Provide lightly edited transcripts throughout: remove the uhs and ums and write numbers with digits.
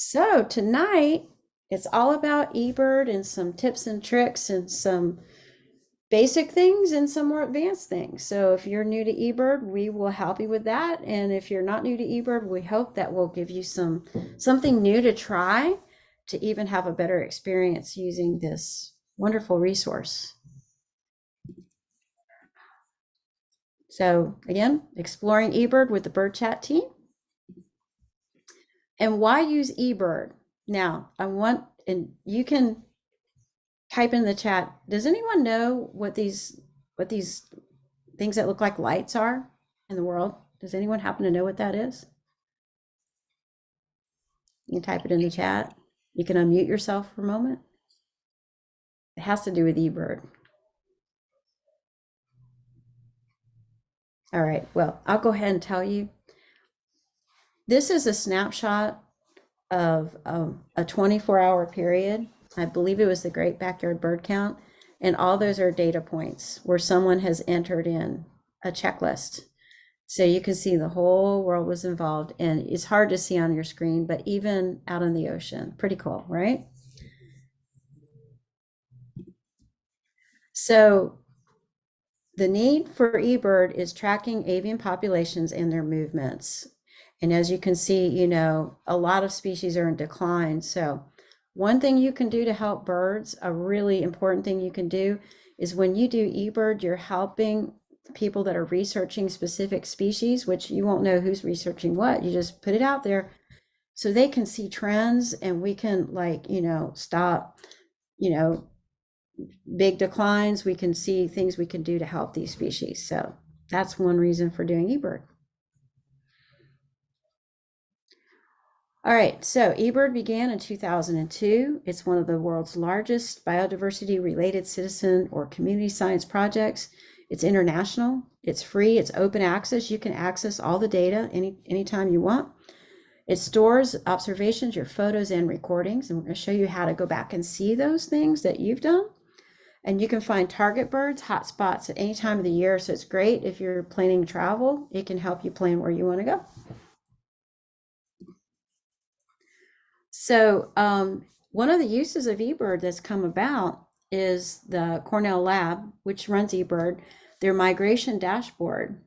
So tonight it's all about eBird and some tips and tricks and some basic things and some more advanced things. So if you're new to eBird, we will help you with that. And if you're not new to eBird, we hope that we'll give you something new to try to even have a better experience using this wonderful resource. So again, exploring eBird with the Bird Chat team. And why use eBird? Now, and you can type in the chat. Does anyone know what these things that look like lights are in the world? Does anyone happen to know what that is? You can type it in the chat. You can unmute yourself for a moment. It has to do with eBird. All right, well, I'll go ahead and tell you. This is a snapshot of a 24-hour period. I believe it was the Great Backyard Bird Count. And all those are data points where someone has entered in a checklist. So you can see the whole world was involved, and it's hard to see on your screen, but even out in the ocean, pretty cool, right? So the need for eBird is tracking avian populations and their movements. And as you can see, a lot of species are in decline. So one thing you can do to help birds, a really important thing you can do, is when you do eBird, you're helping people that are researching specific species, which you won't know who's researching what. You just put it out there so they can see trends, and we can stop, big declines. We can see things we can do to help these species. So that's one reason for doing eBird. All right, so eBird began in 2002. It's one of the world's largest biodiversity-related citizen or community science projects. It's international, it's free, it's open access. You can access all the data anytime you want. It stores observations, your photos and recordings, and we're going to show you how to go back and see those things that you've done. And you can find target birds, hotspots at any time of the year. So it's great if you're planning travel. It can help you plan where you want to go. So one of the uses of eBird that's come about is the Cornell lab, which runs eBird, their migration dashboard,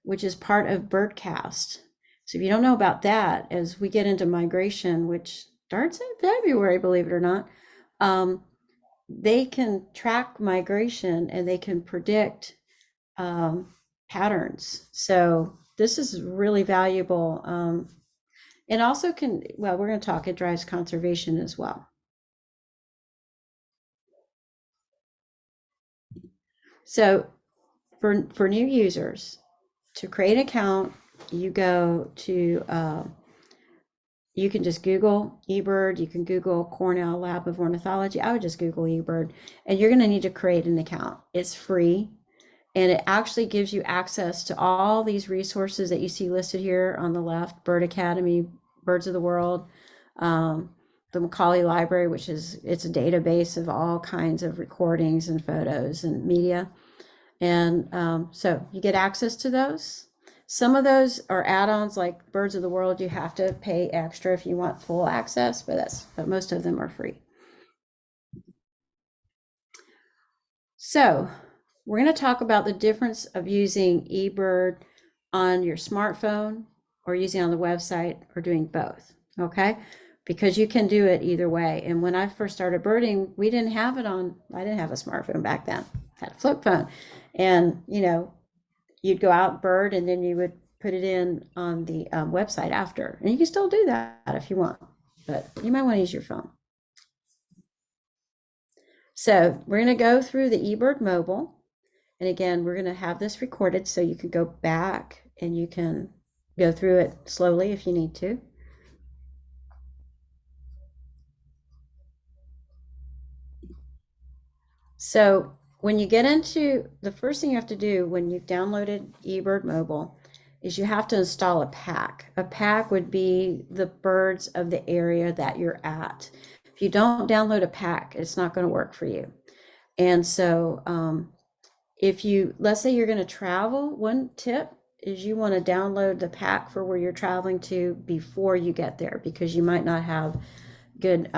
which is part of Birdcast. So if you don't know about that, as we get into migration, which starts in February, believe it or not, they can track migration and they can predict patterns. So this is really valuable. And also we're going to talk, it drives conservation as well. So for new users, to create an account, you go to, you can just Google eBird, you can Google Cornell Lab of Ornithology. I would just Google eBird, and you're going to need to create an account. It's free, and it actually gives you access to all these resources that you see listed here on the left: Bird Academy, Birds of the World, the Macaulay Library, it's a database of all kinds of recordings and photos and media. And so you get access to those. Some of those are add-ons, like Birds of the World. You have to pay extra if you want full access, but most of them are free. So we're going to talk about the difference of using eBird on your smartphone or using it on the website or doing both, okay? Because you can do it either way. And when I first started birding, I didn't have a smartphone back then. I had a flip phone. And, you'd go out bird and then you would put it in on the website after. And you can still do that if you want, but you might want to use your phone. So we're going to go through the eBird mobile. And again, we're going to have this recorded so you can go back and you can go through it slowly if you need to. So when you get into, the first thing you have to do when you've downloaded eBird mobile is you have to install a pack. A pack would be the birds of the area that you're at. If you don't download a pack, it's not going to work for you. And so let's say you're going to travel, one tip is you want to download the pack for where you're traveling to before you get there because you might not have good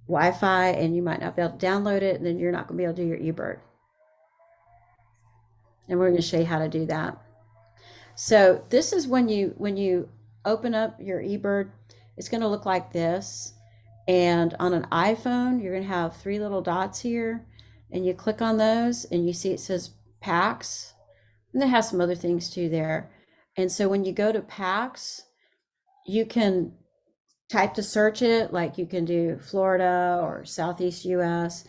Wi-Fi and you might not be able to download it, and then you're not going to be able to do your eBird. And we're going to show you how to do that. So this is when you open up your eBird, it's going to look like this. And on an iPhone, you're going to have three little dots here, and you click on those, and you see it says packs, and it has some other things too there. And so when you go to packs, you can type to search it, like you can do Florida or Southeast US,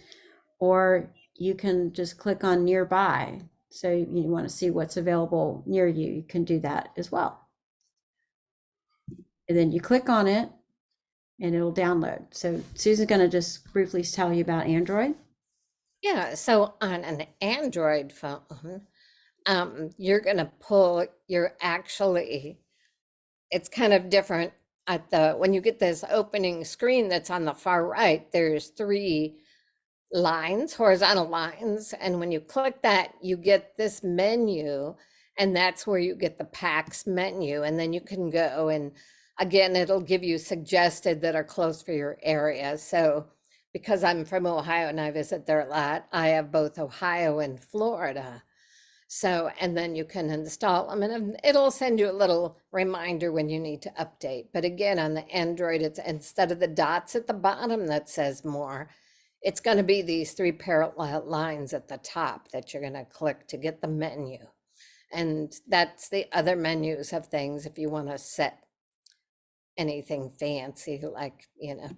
or you can just click on nearby. So you want to see what's available near you, you can do that as well. And then you click on it and it'll download. So Susan's going to just briefly tell you about Android. Yeah, so on an Android phone, you're gonna pull, it's kind of different when you get this opening screen that's on the far right, there's three lines, horizontal lines, and when you click that, you get this menu, and that's where you get the packs menu, and then you can go and again, it'll give you suggested that are close for your area. So because I'm from Ohio and I visit there a lot, I have both Ohio and Florida. So, and then you can install them and it'll send you a little reminder when you need to update. But again, on the Android, it's instead of the dots at the bottom that says more, it's going to be these three parallel lines at the top that you're going to click to get the menu. And that's the other menus of things if you want to set anything fancy, like,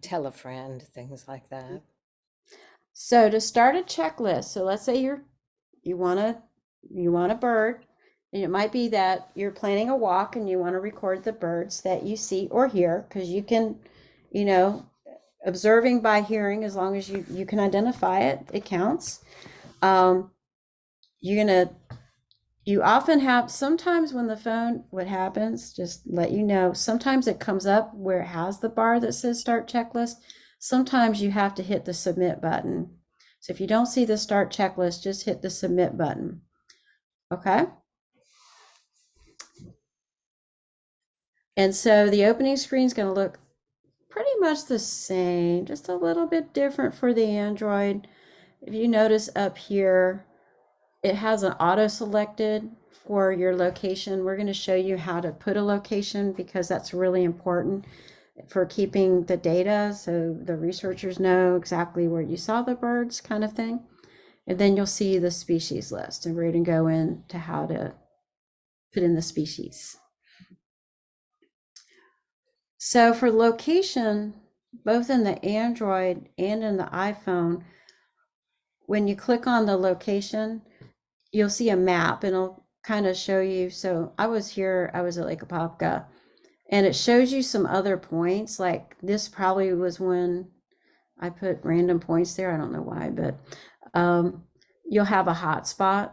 tell a friend, things like that. So to start a checklist, so let's say you want a bird, and it might be that you're planning a walk and you want to record the birds that you see or hear, because you can, you know, observing by hearing, as long as you can identify it, it counts. Um, you're gonna you often have sometimes when the phone what happens, just let you know, sometimes it comes up where it has the bar that says start checklist. Sometimes you have to hit the submit button. So if you don't see the start checklist, just hit the submit button. Okay. And so the opening screen is going to look pretty much the same, just a little bit different for the Android. If you notice up here, it has an auto selected for your location. We're going to show you how to put a location because that's really important for keeping the data so the researchers know exactly where you saw the birds, kind of thing. And then you'll see the species list, and we're going to go into how to put in the species. So for location, both in the Android and in the iPhone, when you click on the location, you'll see a map and it'll kind of show you. So I was at Lake Apopka, and it shows you some other points. Like this probably was when I put random points there. I don't know why, but you'll have a hotspot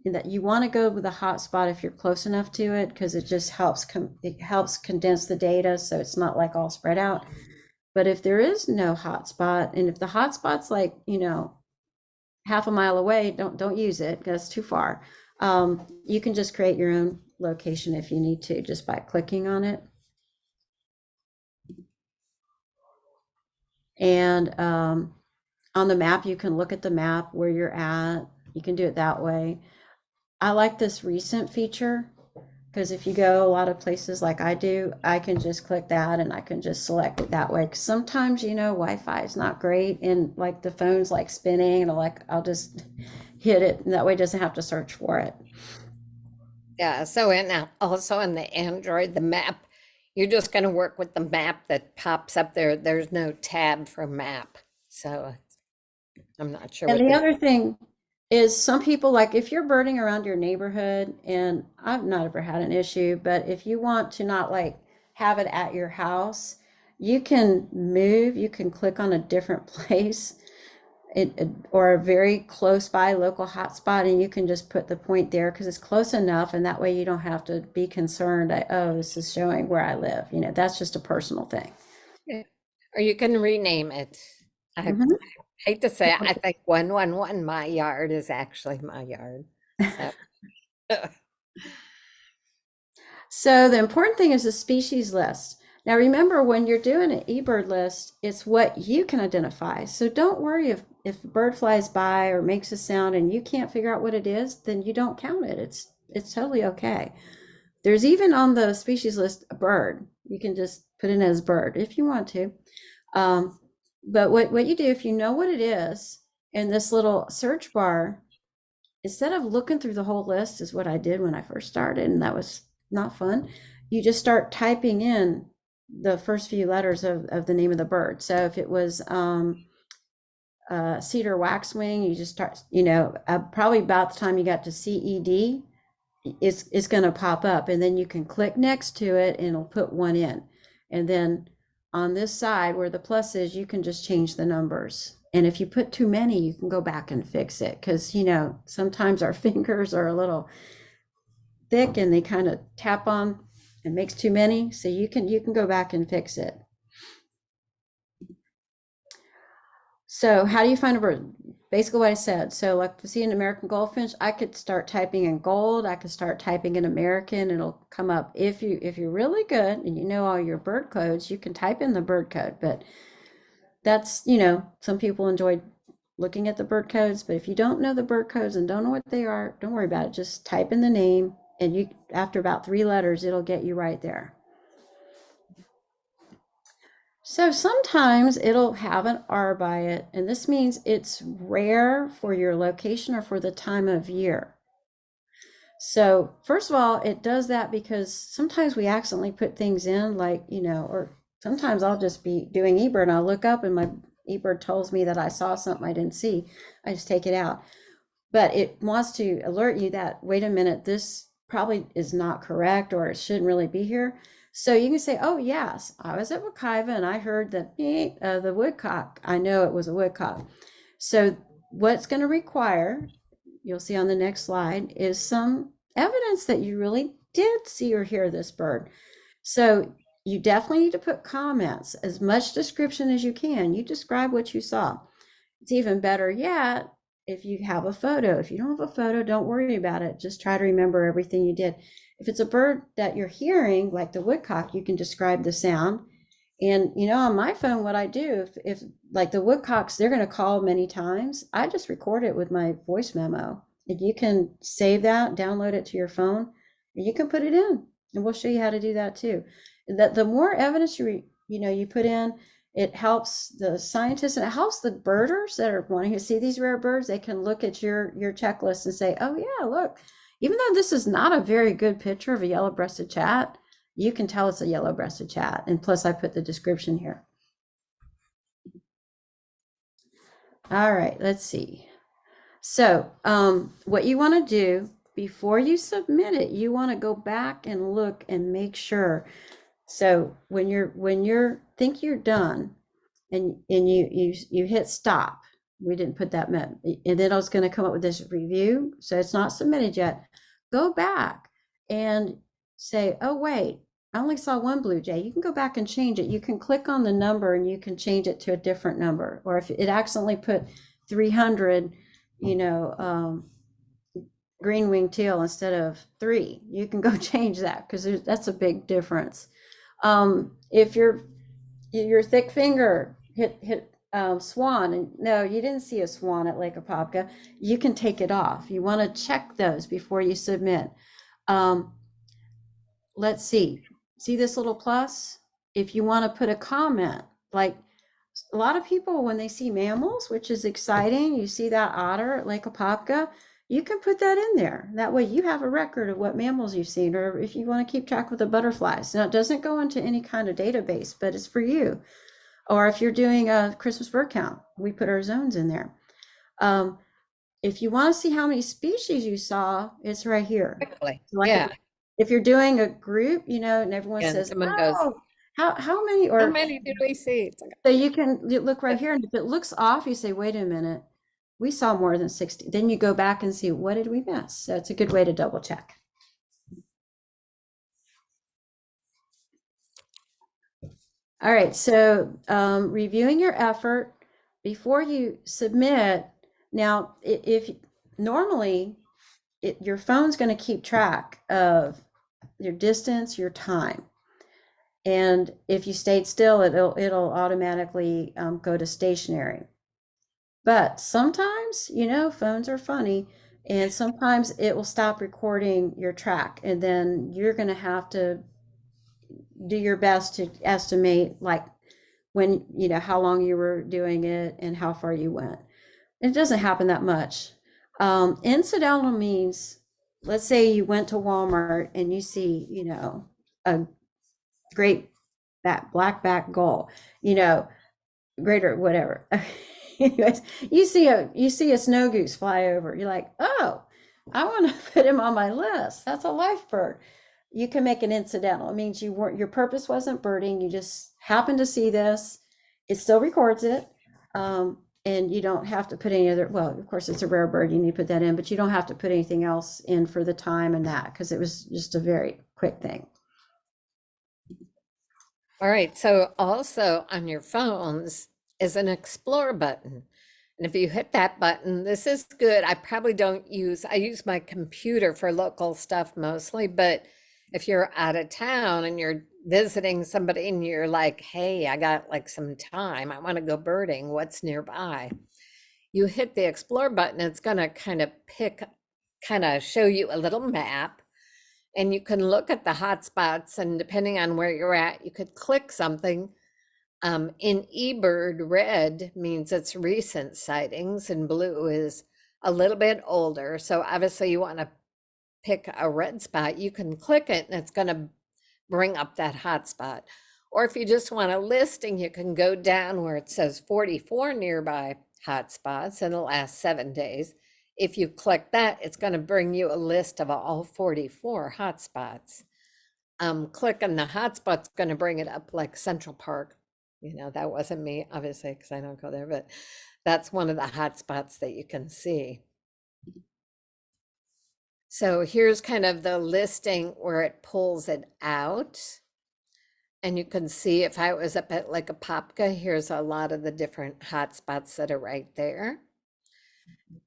that you want to go with a hotspot if you're close enough to it, because it just helps condense the data so it's not like all spread out. But if there is no hotspot, and if the hotspot's like, half a mile away, don't use it because it's too far. You can just create your own location if you need to, just by clicking on it. And on the map, you can look at the map where you're at. You can do it that way. I like this recent feature because if you go a lot of places like I do, I can just click that and I can just select it that way. 'Cause sometimes, Wi-Fi is not great and like the phone's like spinning, and I'll just hit it, and that way it doesn't have to search for it. Yeah, so also in the Android, the map, you're just going to work with the map that pops up there. There's no tab for map. So I'm not sure And what the the, other thing is, some people, like if you're birding around your neighborhood, and I've not ever had an issue, but if you want to not like have it at your house, you can click on a different place, or a very close by local hotspot, and you can just put the point there because it's close enough, and that way you don't have to be concerned that, oh, this is showing where I live. That's just a personal thing. yeah. Or you can rename it. I Mhm. hate to say it, I think 111 my yard is actually my yard. So So the important thing is the species list. Now remember, when you're doing an eBird list, it's what you can identify. So don't worry if a bird flies by or makes a sound and you can't figure out what it is, then you don't count it. It's totally okay. There's even on the species list a bird. You can just put in as bird if you want to. But what you do, if you know what it is, in this little search bar, instead of looking through the whole list, is what I did when I first started, and that was not fun. You just start typing in the first few letters of the name of the bird. So if it was cedar waxwing, you just start, probably about the time you got to CED, it's going to pop up, and then you can click next to it and it'll put one in. And then on this side where the plus is, you can just change the numbers. And if you put too many, you can go back and fix it, because sometimes our fingers are a little thick and they kind of tap on and makes too many. So you can go back and fix it. So how do you find a bird? Basically what I said. So like if you see an American goldfinch, I could start typing in gold. I could start typing in American. It'll come up. If you're really good and you know all your bird codes, you can type in the bird code. But that's, some people enjoy looking at the bird codes. But if you don't know the bird codes and don't know what they are, don't worry about it. Just type in the name, and after about 3 letters, it'll get you right there. So sometimes it'll have an R by it, and this means it's rare for your location or for the time of year. So first of all, it does that because sometimes we accidentally put things in, like, or sometimes I'll just be doing eBird and I'll look up and my eBird tells me that I saw something I didn't see. I just take it out. But it wants to alert you that, wait a minute, this probably is not correct, or it shouldn't really be here. So you can say, oh, yes, I was at Wekiva and I heard that the woodcock. I know it was a woodcock. So what's going to require, you'll see on the next slide, is some evidence that you really did see or hear this bird. So you definitely need to put comments, as much description as you can. You describe what you saw. It's even better yet if you have a photo. If you don't have a photo, don't worry about it. Just try to remember everything you did. If it's a bird that you're hearing, like the woodcock, you can describe the sound. And on my phone, what I do, if like the woodcocks, they're going to call many times, I just record it with my voice memo. And you can save that, download it to your phone, and you can put it in. And we'll show you how to do that too. That the more evidence you put in, it helps the scientists, and it helps the birders that are wanting to see these rare birds. They can look at your checklist and say, oh yeah, look, even though this is not a very good picture of a yellow-breasted chat, you can tell it's a yellow-breasted chat. And plus I put the description here. All right, let's see. So what you want to do before you submit it, you want to go back and look and make sure. So when you're think you're done, and you hit stop, we didn't put that, and then I was going to come up with this review, so it's not submitted yet. Go back and say, oh wait, I only saw one blue jay. You can go back and change it. You can click on the number and you can change it to a different number. Or if it accidentally put 300, green-winged teal instead of 3, you can go change that, because that's a big difference. If your thick finger hit swan, and no, you didn't see a swan at Lake Apopka, you can take it off. You want to check those before you submit. Let's see this little plus? If you want to put a comment, like a lot of people, when they see mammals, which is exciting, you see that otter at Lake Apopka, you can put that in there. That way you have a record of what mammals you've seen, or if you want to keep track with the butterflies. Now, it doesn't go into any kind of database, but it's for you. Or if you're doing a Christmas bird count, we put our zones in there. If you want to see how many species you saw, it's right here. Quickly. So like Yeah. if you're doing a group, and everyone And says, someone goes, how many, how many did we see? It's like, so you can look right here, and if it looks off, you say, wait a minute, we saw more than 60. Then you go back and see, what did we miss? So it's a good way to double check. All right, so reviewing your effort before you submit. Now, if normally your phone's going to keep track of your distance, your time. And if you stayed still, it'll automatically go to stationary. But sometimes, phones are funny, and sometimes it will stop recording your track, and then you're going to have to do your best to estimate, like, when, how long you were doing it and how far you went. It doesn't happen that much. Incidental means, let's say you went to Walmart and you see, a great black back gull, greater whatever. Anyways, you see a snow goose fly over. You're like, oh, I want to put him on my list. That's a life bird. You can make an incidental. It means your purpose wasn't birding. You just happened to see this. It still records it. And you don't have to put any other, well, of course it's a rare bird, you need to put that in, but you don't have to put anything else in for the time and that, because it was just a very quick thing. All right, so also on your phones is an explore button. And if you hit that button, this is good. I probably I use my computer for local stuff mostly, but if you're out of town and you're visiting somebody and you're like, hey, I got like some time, I want to go birding, what's nearby? You hit the explore button, it's going to kind of show you a little map, and you can look at the hotspots, and depending on where you're at, you could click something. In eBird, red means it's recent sightings, and blue is a little bit older. So obviously you want to pick a red spot. You can click it and it's going to bring up that hotspot. Or if you just want a listing, you can go down where it says 44 nearby hotspots in the last 7 days. If you click that, it's going to bring you a list of all 44 hotspots. Clicking the hotspot's going to bring it up like Central Park. That wasn't me, obviously, because I don't go there, but that's one of the hotspots that you can see. So here's kind of the listing where it pulls it out. And you can see if I was up at like a Apopka, here's a lot of the different hotspots that are right there.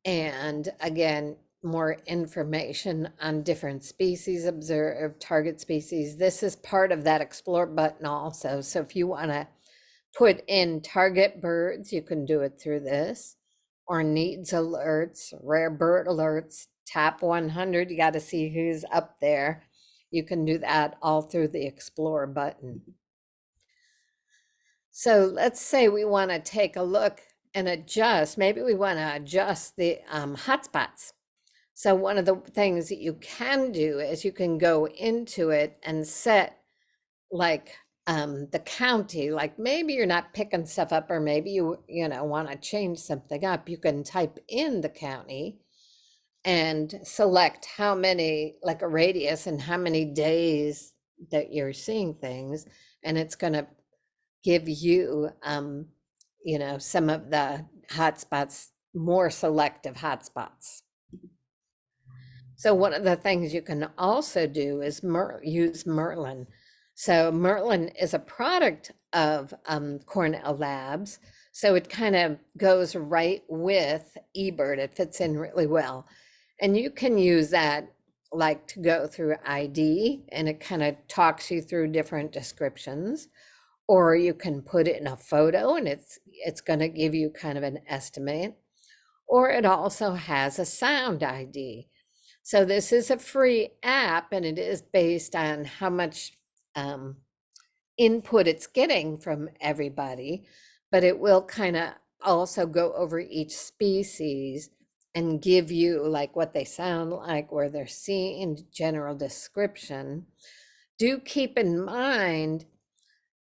And again, more information on different species observed, target species. This is part of that explore button also. So if you want to put in target birds, you can do it through this, or needs alerts, rare bird alerts, top 100, you got to see who's up there. You can do that all through the explore button. So let's say we want to take a look and adjust. Maybe we want to adjust the hotspots. So one of the things that you can do is you can go into it and set like the county, like maybe you're not picking stuff up, or maybe you want to change something up. You can type in the county and select how many, like a radius, and how many days that you're seeing things, and it's going to give you some of the hotspots, more selective hotspots. So one of the things you can also do is use Merlin. So Merlin is a product of Cornell Labs. So it kind of goes right with eBird. It fits in really well. And you can use that like to go through ID, and it kind of talks you through different descriptions. Or you can put it in a photo and it's going to give you kind of an estimate. Or it also has a sound ID. So this is a free app, and it is based on how much input it's getting from everybody, but it will kind of also go over each species and give you like what they sound like, where they're seen, general description. Do keep in mind,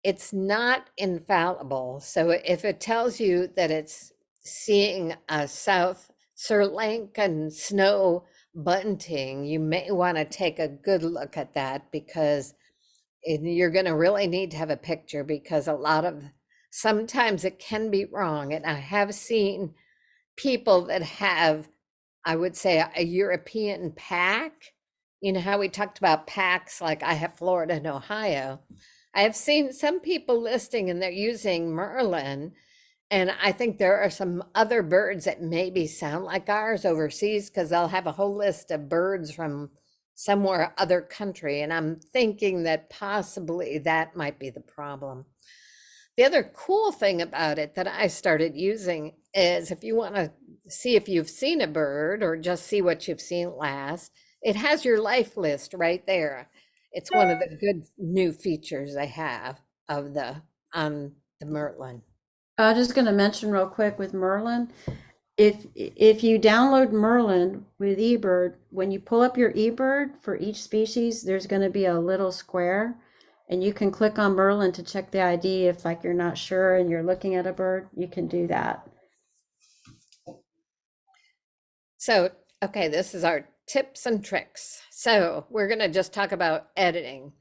it's not infallible. So if it tells you that it's seeing a South Sri Lankan snow bunting, you may want to take a good look at that, because you're going to really need to have a picture, because sometimes it can be wrong. And I have seen people that have, I would say, a European pack. You know how we talked about packs, like I have Florida and Ohio. I have seen some people listing and they're using Merlin, And I think there are some other birds that maybe sound like ours overseas because they'll have a whole list of birds from somewhere other country. And I'm thinking that possibly that might be the problem. The other cool thing about it that I started using is if you want to see if you've seen a bird or just see what you've seen last, it has your life list right there. It's one of the good new features I have of the on the Merlin. I'm just going to mention real quick with Merlin. If you download Merlin with eBird, when you pull up your eBird for each species, there's going to be a little square, and you can click on Merlin to check the ID. If like you're not sure and you're looking at a bird, you can do that. So, okay, this is our tips and tricks. So we're going to just talk about editing.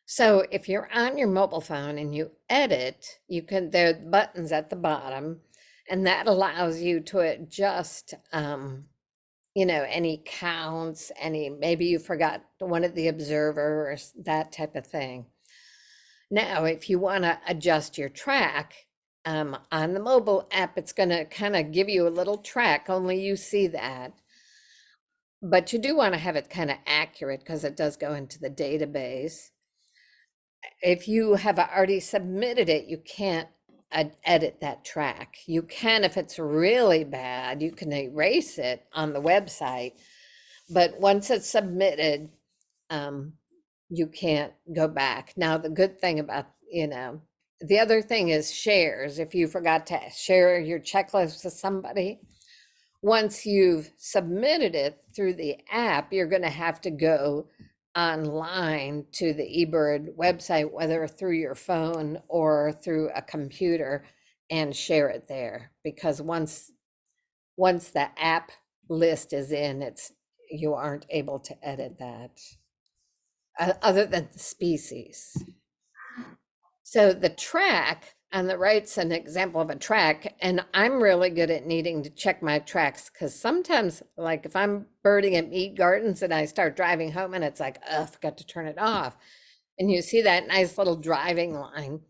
So if you're on your mobile phone and you edit, you can, there are buttons at the bottom, and that allows you to adjust, any counts, maybe you forgot one of the observers, that type of thing. Now, if you want to adjust your track, on the mobile app, it's going to kind of give you a little track, only you see that. But you do want to have it kind of accurate because it does go into the database. If you have already submitted it, you can't edit that track. You can, if it's really bad, you can erase it on the website. But once it's submitted, you can't go back. Now, the good thing about, the other thing is shares. If you forgot to share your checklist with somebody, once you've submitted it through the app, you're going to have to go online to the eBird website, whether through your phone or through a computer, and share it there. Because once the app list is in, you aren't able to edit that, other than the species. So the track on the right's an example of a track, and I'm really good at needing to check my tracks because sometimes, like if I'm birding at Mead Gardens and I start driving home and it's like, oh, I forgot to turn it off. And you see that nice little driving line.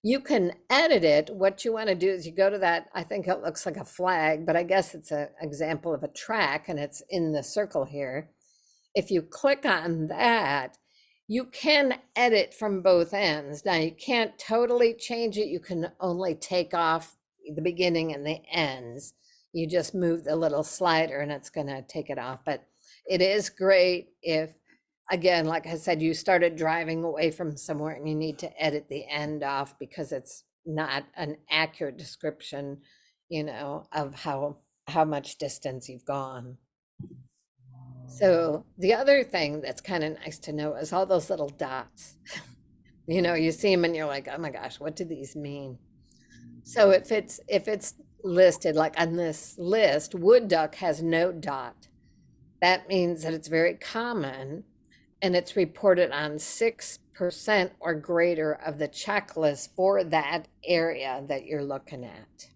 You can edit it. What you want to do is you go to that, I think it looks like a flag, but I guess it's an example of a track and it's in the circle here. If you click on that, you can edit from both ends. Now, you can't totally change it. You can only take off the beginning and the ends. You just move the little slider and it's going to take it off. But it is great if, again, like I said, you started driving away from somewhere and you need to edit the end off because it's not an accurate description, of how much distance you've gone. So the other thing that's kind of nice to know is all those little dots. You see them and you're like, oh my gosh, what do these mean? So if it's listed like on this list, wood duck has no dot. That means that it's very common and it's reported on 6% or greater of the checklist for that area that you're looking at.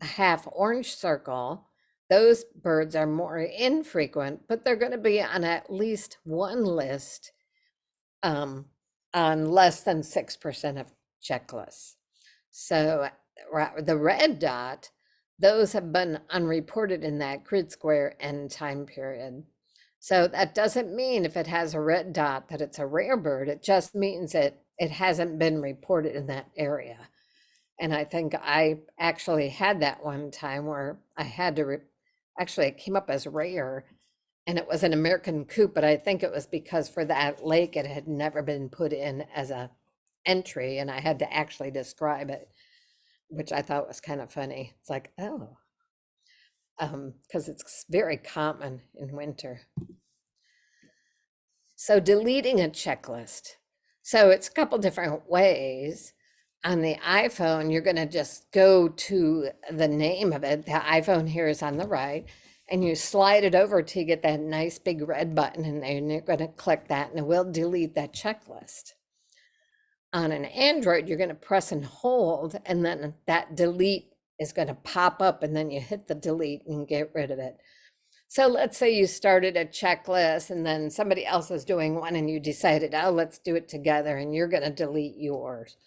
A half orange circle, those birds are more infrequent, but they're going to be on at least one list, on less than 6% of checklists. So the red dot, those have been unreported in that grid square and time period. So that doesn't mean if it has a red dot that it's a rare bird. It just means that it hasn't been reported in that area. And I think I actually had that one time where I had to, actually it came up as rare and it was an American coot, but I think it was because for that lake, it had never been put in as a entry and I had to actually describe it, which I thought was kind of funny. It's like, oh, because it's very common in winter. So deleting a checklist. So it's a couple different ways. On the iPhone, you're going to just go to the name of it. The iPhone here is on the right, and you slide it over till you get that nice big red button in there, and you're going to click that, and it will delete that checklist. On an Android, you're going to press and hold, and then that delete is going to pop up, and then you hit the delete and get rid of it. So let's say you started a checklist and then somebody else is doing one and you decided, oh, let's do it together, and you're going to delete yours.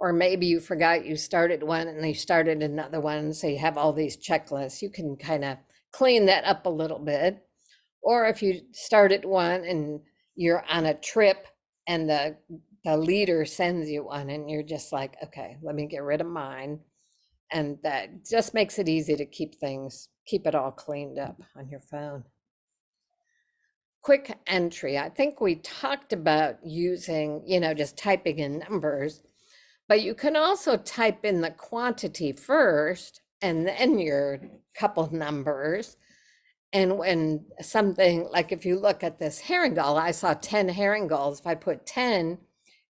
or maybe you forgot you started one and you started another one, so you have all these checklists. You can kind of clean that up a little bit. Or if you started one and you're on a trip and the leader sends you one and you're just like, okay, let me get rid of mine. And that just makes it easy to keep it all cleaned up on your phone. Quick entry. I think we talked about using, just typing in numbers, but you can also type in the quantity first and then your couple numbers. And when something, like if you look at this herring gull, I saw 10 herring gulls. If I put 10,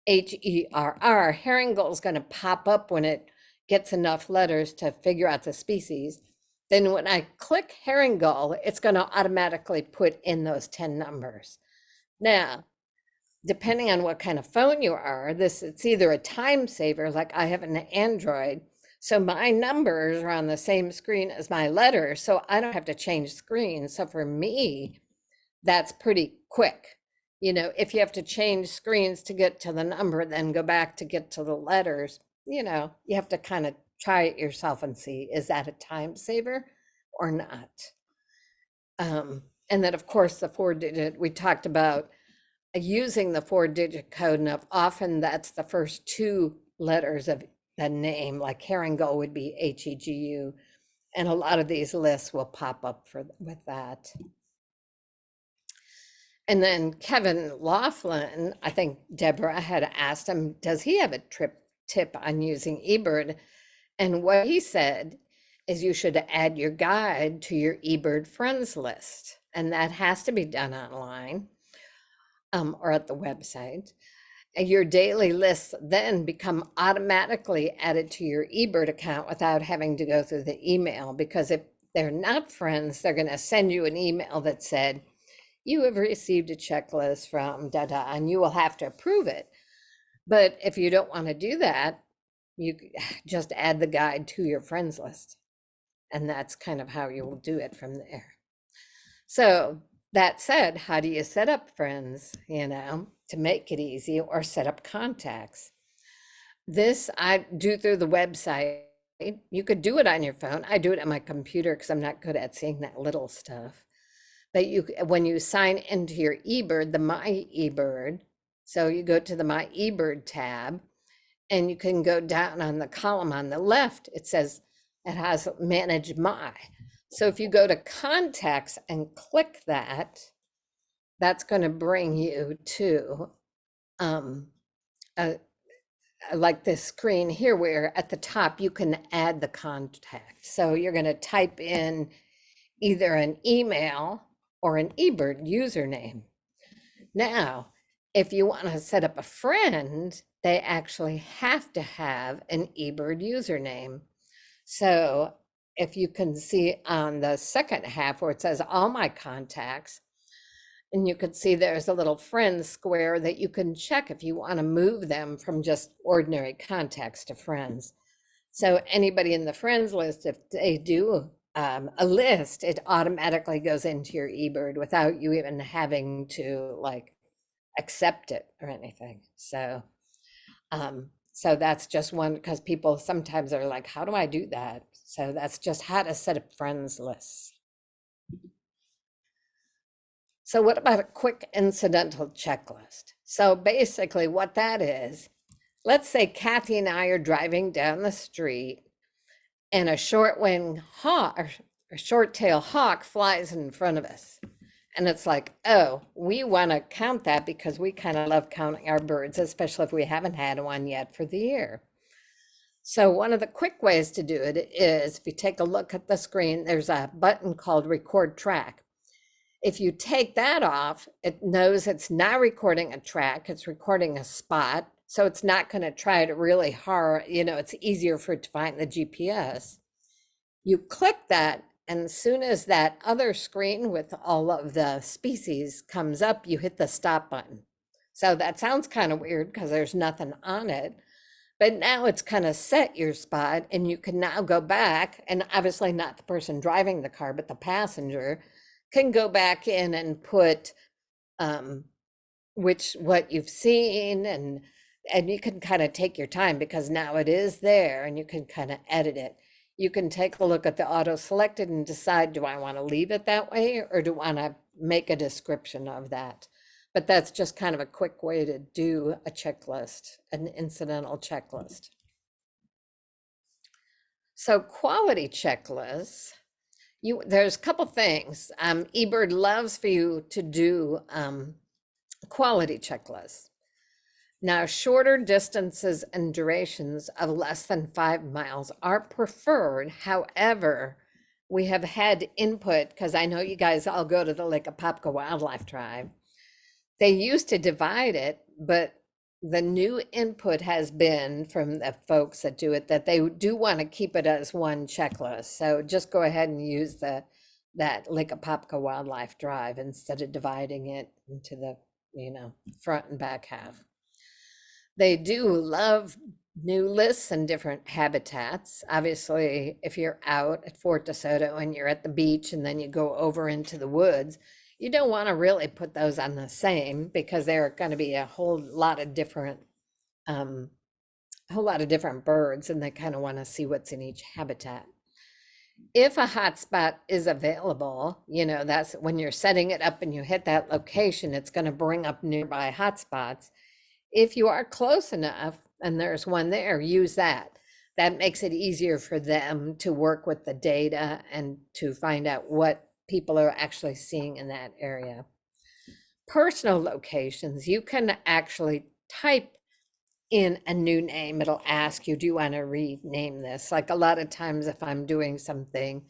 HERR, herring gull is going to pop up when it gets enough letters to figure out the species. Then when I click herring gull, it's going to automatically put in those 10 numbers. Now, depending on what kind of phone you are, it's either a time saver, like I have an Android, so my numbers are on the same screen as my letters, so I don't have to change screens. So for me, that's pretty quick. If you have to change screens to get to the number, then go back to get to the letters, you have to kind of try it yourself and see, is that a time saver or not? And then of course the 4-digit, we talked about using the 4-digit code, and often that's the first 2 letters of the name, like herring gull would be HEGU, and a lot of these lists will pop up with that. And then Kevin Laughlin, I think Deborah had asked him, does he have a tip on using eBird? And what he said is you should add your guide to your eBird friends list. And that has to be done online or at the website. And your daily lists then become automatically added to your eBird account without having to go through the email, because if they're not friends, they're going to send you an email that said, you have received a checklist from da-da, and you will have to approve it. But if you don't want to do that, you just add the guide to your friends list. And that's kind of how you will do it from there. So that said, how do you set up friends, to make it easy, or set up contacts? This I do through the website. You could do it on your phone. I do it on my computer because I'm not good at seeing that little stuff. But when you sign into your eBird, the My eBird, so you go to the My eBird tab, and you can go down on the column on the left, it has Manage My. So if you go to Contacts and click that, that's going to bring you to like this screen here, where at the top you can add the contact. So you're going to type in either an email or an eBird username. Now, if you want to set up a friend, they actually have to have an eBird username. So if you can see on the second half where it says all my contacts, and you can see there's a little friend square that you can check if you want to move them from just ordinary contacts to friends. So anybody in the friends list, if they do a list, it automatically goes into your eBird without you even having to accept it or anything. So that's just one, because people sometimes are like, how do I do that? So that's just how to set up friends lists. So what about a quick incidental checklist? So basically what that is, let's say Kathy and I are driving down the street and a short-winged hawk, or a short-tailed hawk, flies in front of us. And it's like, oh, we want to count that because we kind of love counting our birds, especially if we haven't had one yet for the year. So one of the quick ways to do it is, if you take a look at the screen, there's a button called Record Track. If you take that off, it knows it's not recording a track, it's recording a spot. So it's not going to try to really hard, it's easier for it to find the GPS. You click that, and as soon as that other screen with all of the species comes up, you hit the stop button. So that sounds kind of weird because there's nothing on it, but now it's kind of set your spot, and you can now go back, and obviously not the person driving the car, but the passenger can go back in and put what you've seen and And you can kind of take your time because now it is there and you can kind of edit it. You can take a look at the auto selected and decide, do I want to leave it that way or do I want to make a description of that? But that's just kind of a quick way to do a checklist, an incidental checklist. So quality checklists, there's a couple things. eBird loves for you to do quality checklists. Now, shorter distances and durations of less than 5 miles are preferred. However, we have had input, because I know you guys all go to the Lake Apopka Wildlife Drive. They used to divide it, but the new input has been from the folks that do it that they do want to keep it as one checklist. So just go ahead and use that Lake Apopka Wildlife Drive instead of dividing it into the front and back half. They do love new lists and different habitats. Obviously, if you're out at Fort DeSoto and you're at the beach and then you go over into the woods, you don't want to really put those on the same because there are going to be a whole lot of different birds, and they kind of want to see what's in each habitat. If a hotspot is available, that's when you're setting it up and you hit that location, it's going to bring up nearby hotspots. If you are close enough and there's one there, use that. That makes it easier for them to work with the data and to find out what people are actually seeing in that area. Personal locations, you can actually type in a new name. It'll ask you, do you want to rename this? Like a lot of times if I'm doing something,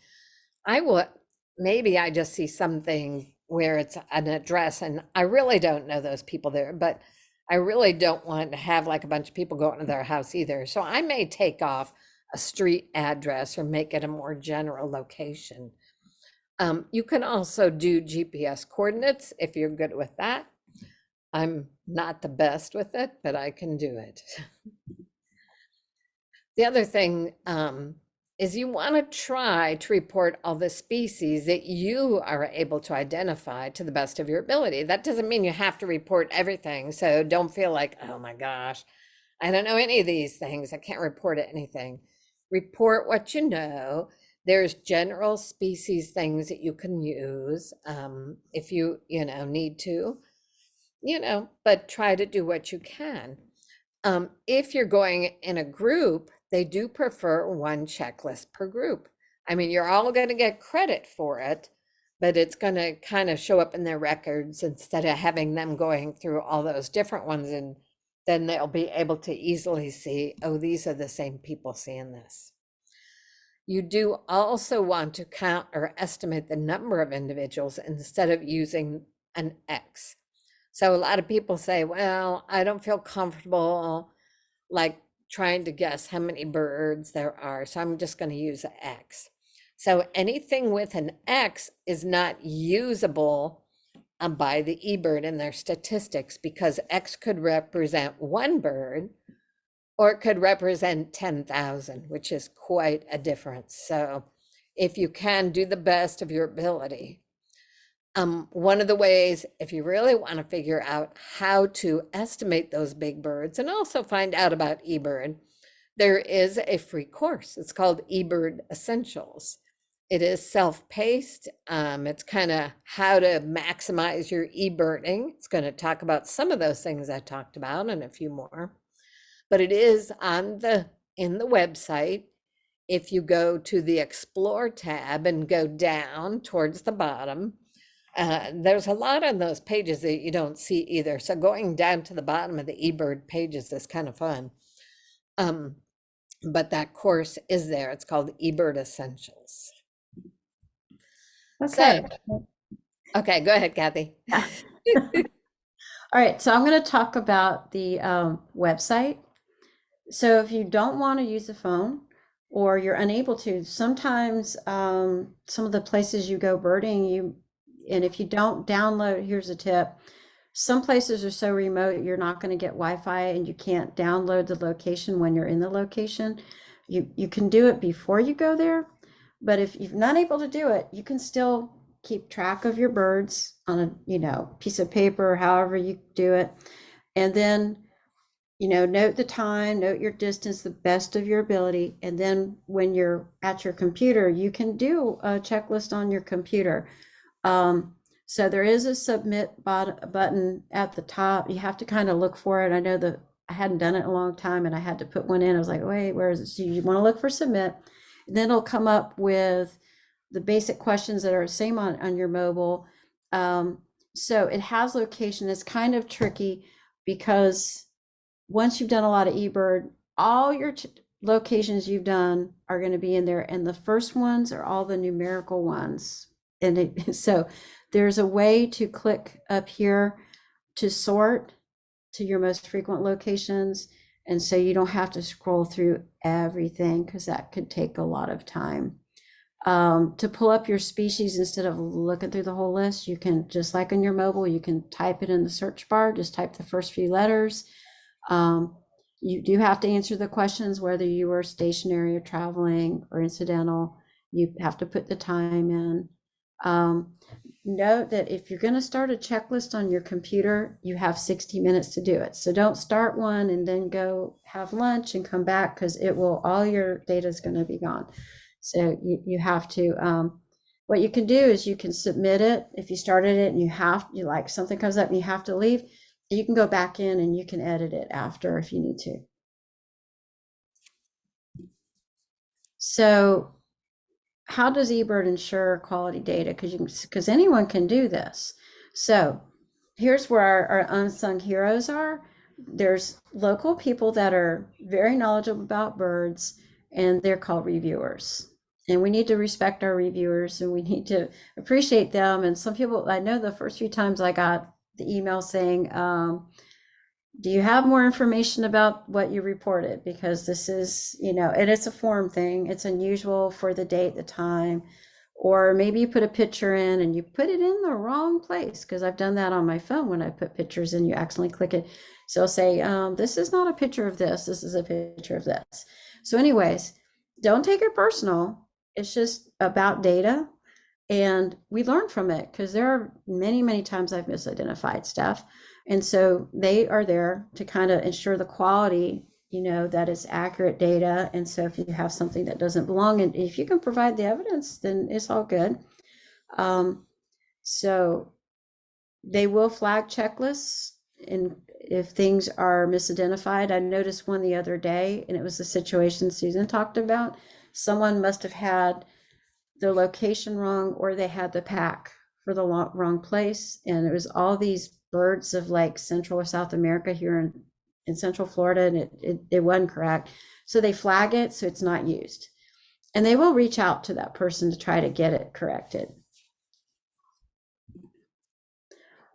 maybe I just see something where it's an address and I really don't know those people there, but I really don't want to have like a bunch of people going to their house either. So I may take off a street address or make it a more general location. You can also do GPS coordinates if you're good with that. I'm not the best with it, but I can do it. The other thing is you want to try to report all the species that you are able to identify to the best of your ability. That doesn't mean you have to report everything. So don't feel like, oh my gosh, I don't know any of these things. I can't report anything. Report what you know. There's general species things that you can use if you need to, but try to do what you can. If you're going in a group, they do prefer one checklist per group. I mean, you're all going to get credit for it, but it's going to kind of show up in their records instead of having them going through all those different ones. And then they'll be able to easily see, oh, these are the same people seeing this. You do also want to count or estimate the number of individuals instead of using an X. So a lot of people say, well, I don't feel comfortable like trying to guess how many birds there are, so I'm just going to use an X. So anything with an X is not usable by the eBird in their statistics because X could represent one bird or it could represent 10,000, which is quite a difference. So if you can, do the best of your ability. One of the ways, if you really want to figure out how to estimate those big birds and also find out about eBird, there is a free course. It's called eBird Essentials. It is self-paced. It's kind of how to maximize your eBirding. It's going to talk about some of those things I talked about and a few more. But it is in the website. If you go to the Explore tab and go down towards the bottom, there's a lot on those pages that you don't see either. So going down to the bottom of the eBird pages is kind of fun. But that course is there. It's called eBird Essentials. Okay. So, okay, go ahead, Kathy. All right, so I'm going to talk about the website. So if you don't want to use the phone or you're unable to, sometimes some of the places you go birding, and if you don't download, here's a tip. Some places are so remote, you're not going to get Wi-Fi and you can't download the location when you're in the location. You can do it before you go there, but if you're not able to do it, you can still keep track of your birds on a piece of paper, however you do it. And then note the time, note your distance, the best of your ability. And then when you're at your computer, you can do a checklist on your computer. So there is a submit button at the top. You have to kind of look for it. I know that I hadn't done it in a long time and I had to put one in. I was like, wait, where is it? So you want to look for submit. And then it'll come up with the basic questions that are the same on your mobile. So it has location. It's kind of tricky because once you've done a lot of eBird, all your locations you've done are going to be in there. And the first ones are all the numerical ones. And so there's a way to click up here to sort to your most frequent locations. And so you don't have to scroll through everything because that could take a lot of time. To pull up your species instead of looking through the whole list, you can, just like on your mobile, you can type it in the search bar, just type the first few letters. You do have to answer the questions, whether you were stationary or traveling or incidental. You have to put the time in. Note that if you're going to start a checklist on your computer, you have 60 minutes to do it. So don't start one and then go have lunch and come back, because all your data is going to be gone. So you have to, what you can do is you can submit it. If you started it and you like something comes up and you have to leave, you can go back in and you can edit it after if you need to. So how does eBird ensure quality data? Because anyone can do this. So here's where our unsung heroes are. There's local people that are very knowledgeable about birds, and they're called reviewers. And we need to respect our reviewers and we need to appreciate them. And some people, I know the first few times I got the email saying, do you have more information about what you reported? Because this is, and it's a form thing. It's unusual for the date, the time, or maybe you put a picture in and you put it in the wrong place. Because I've done that on my phone when I put pictures in, you accidentally click it. So I'll say, this is not a picture of this. This is a picture of this. So anyways, don't take it personal. It's just about data. And we learn from it because there are many, many times I've misidentified stuff. And so they are there to kind of ensure the quality, that it's accurate data. And so if you have something that doesn't belong, and if you can provide the evidence, then it's all good. So they will flag checklists, and if things are misidentified. I noticed one the other day, and it was the situation Susan talked about. Someone must have had the location wrong, or they had the pack for the wrong place. And it was all these birds of like Central or South America here in Central Florida, and it wasn't correct. So they flag it so it's not used. And they will reach out to that person to try to get it corrected.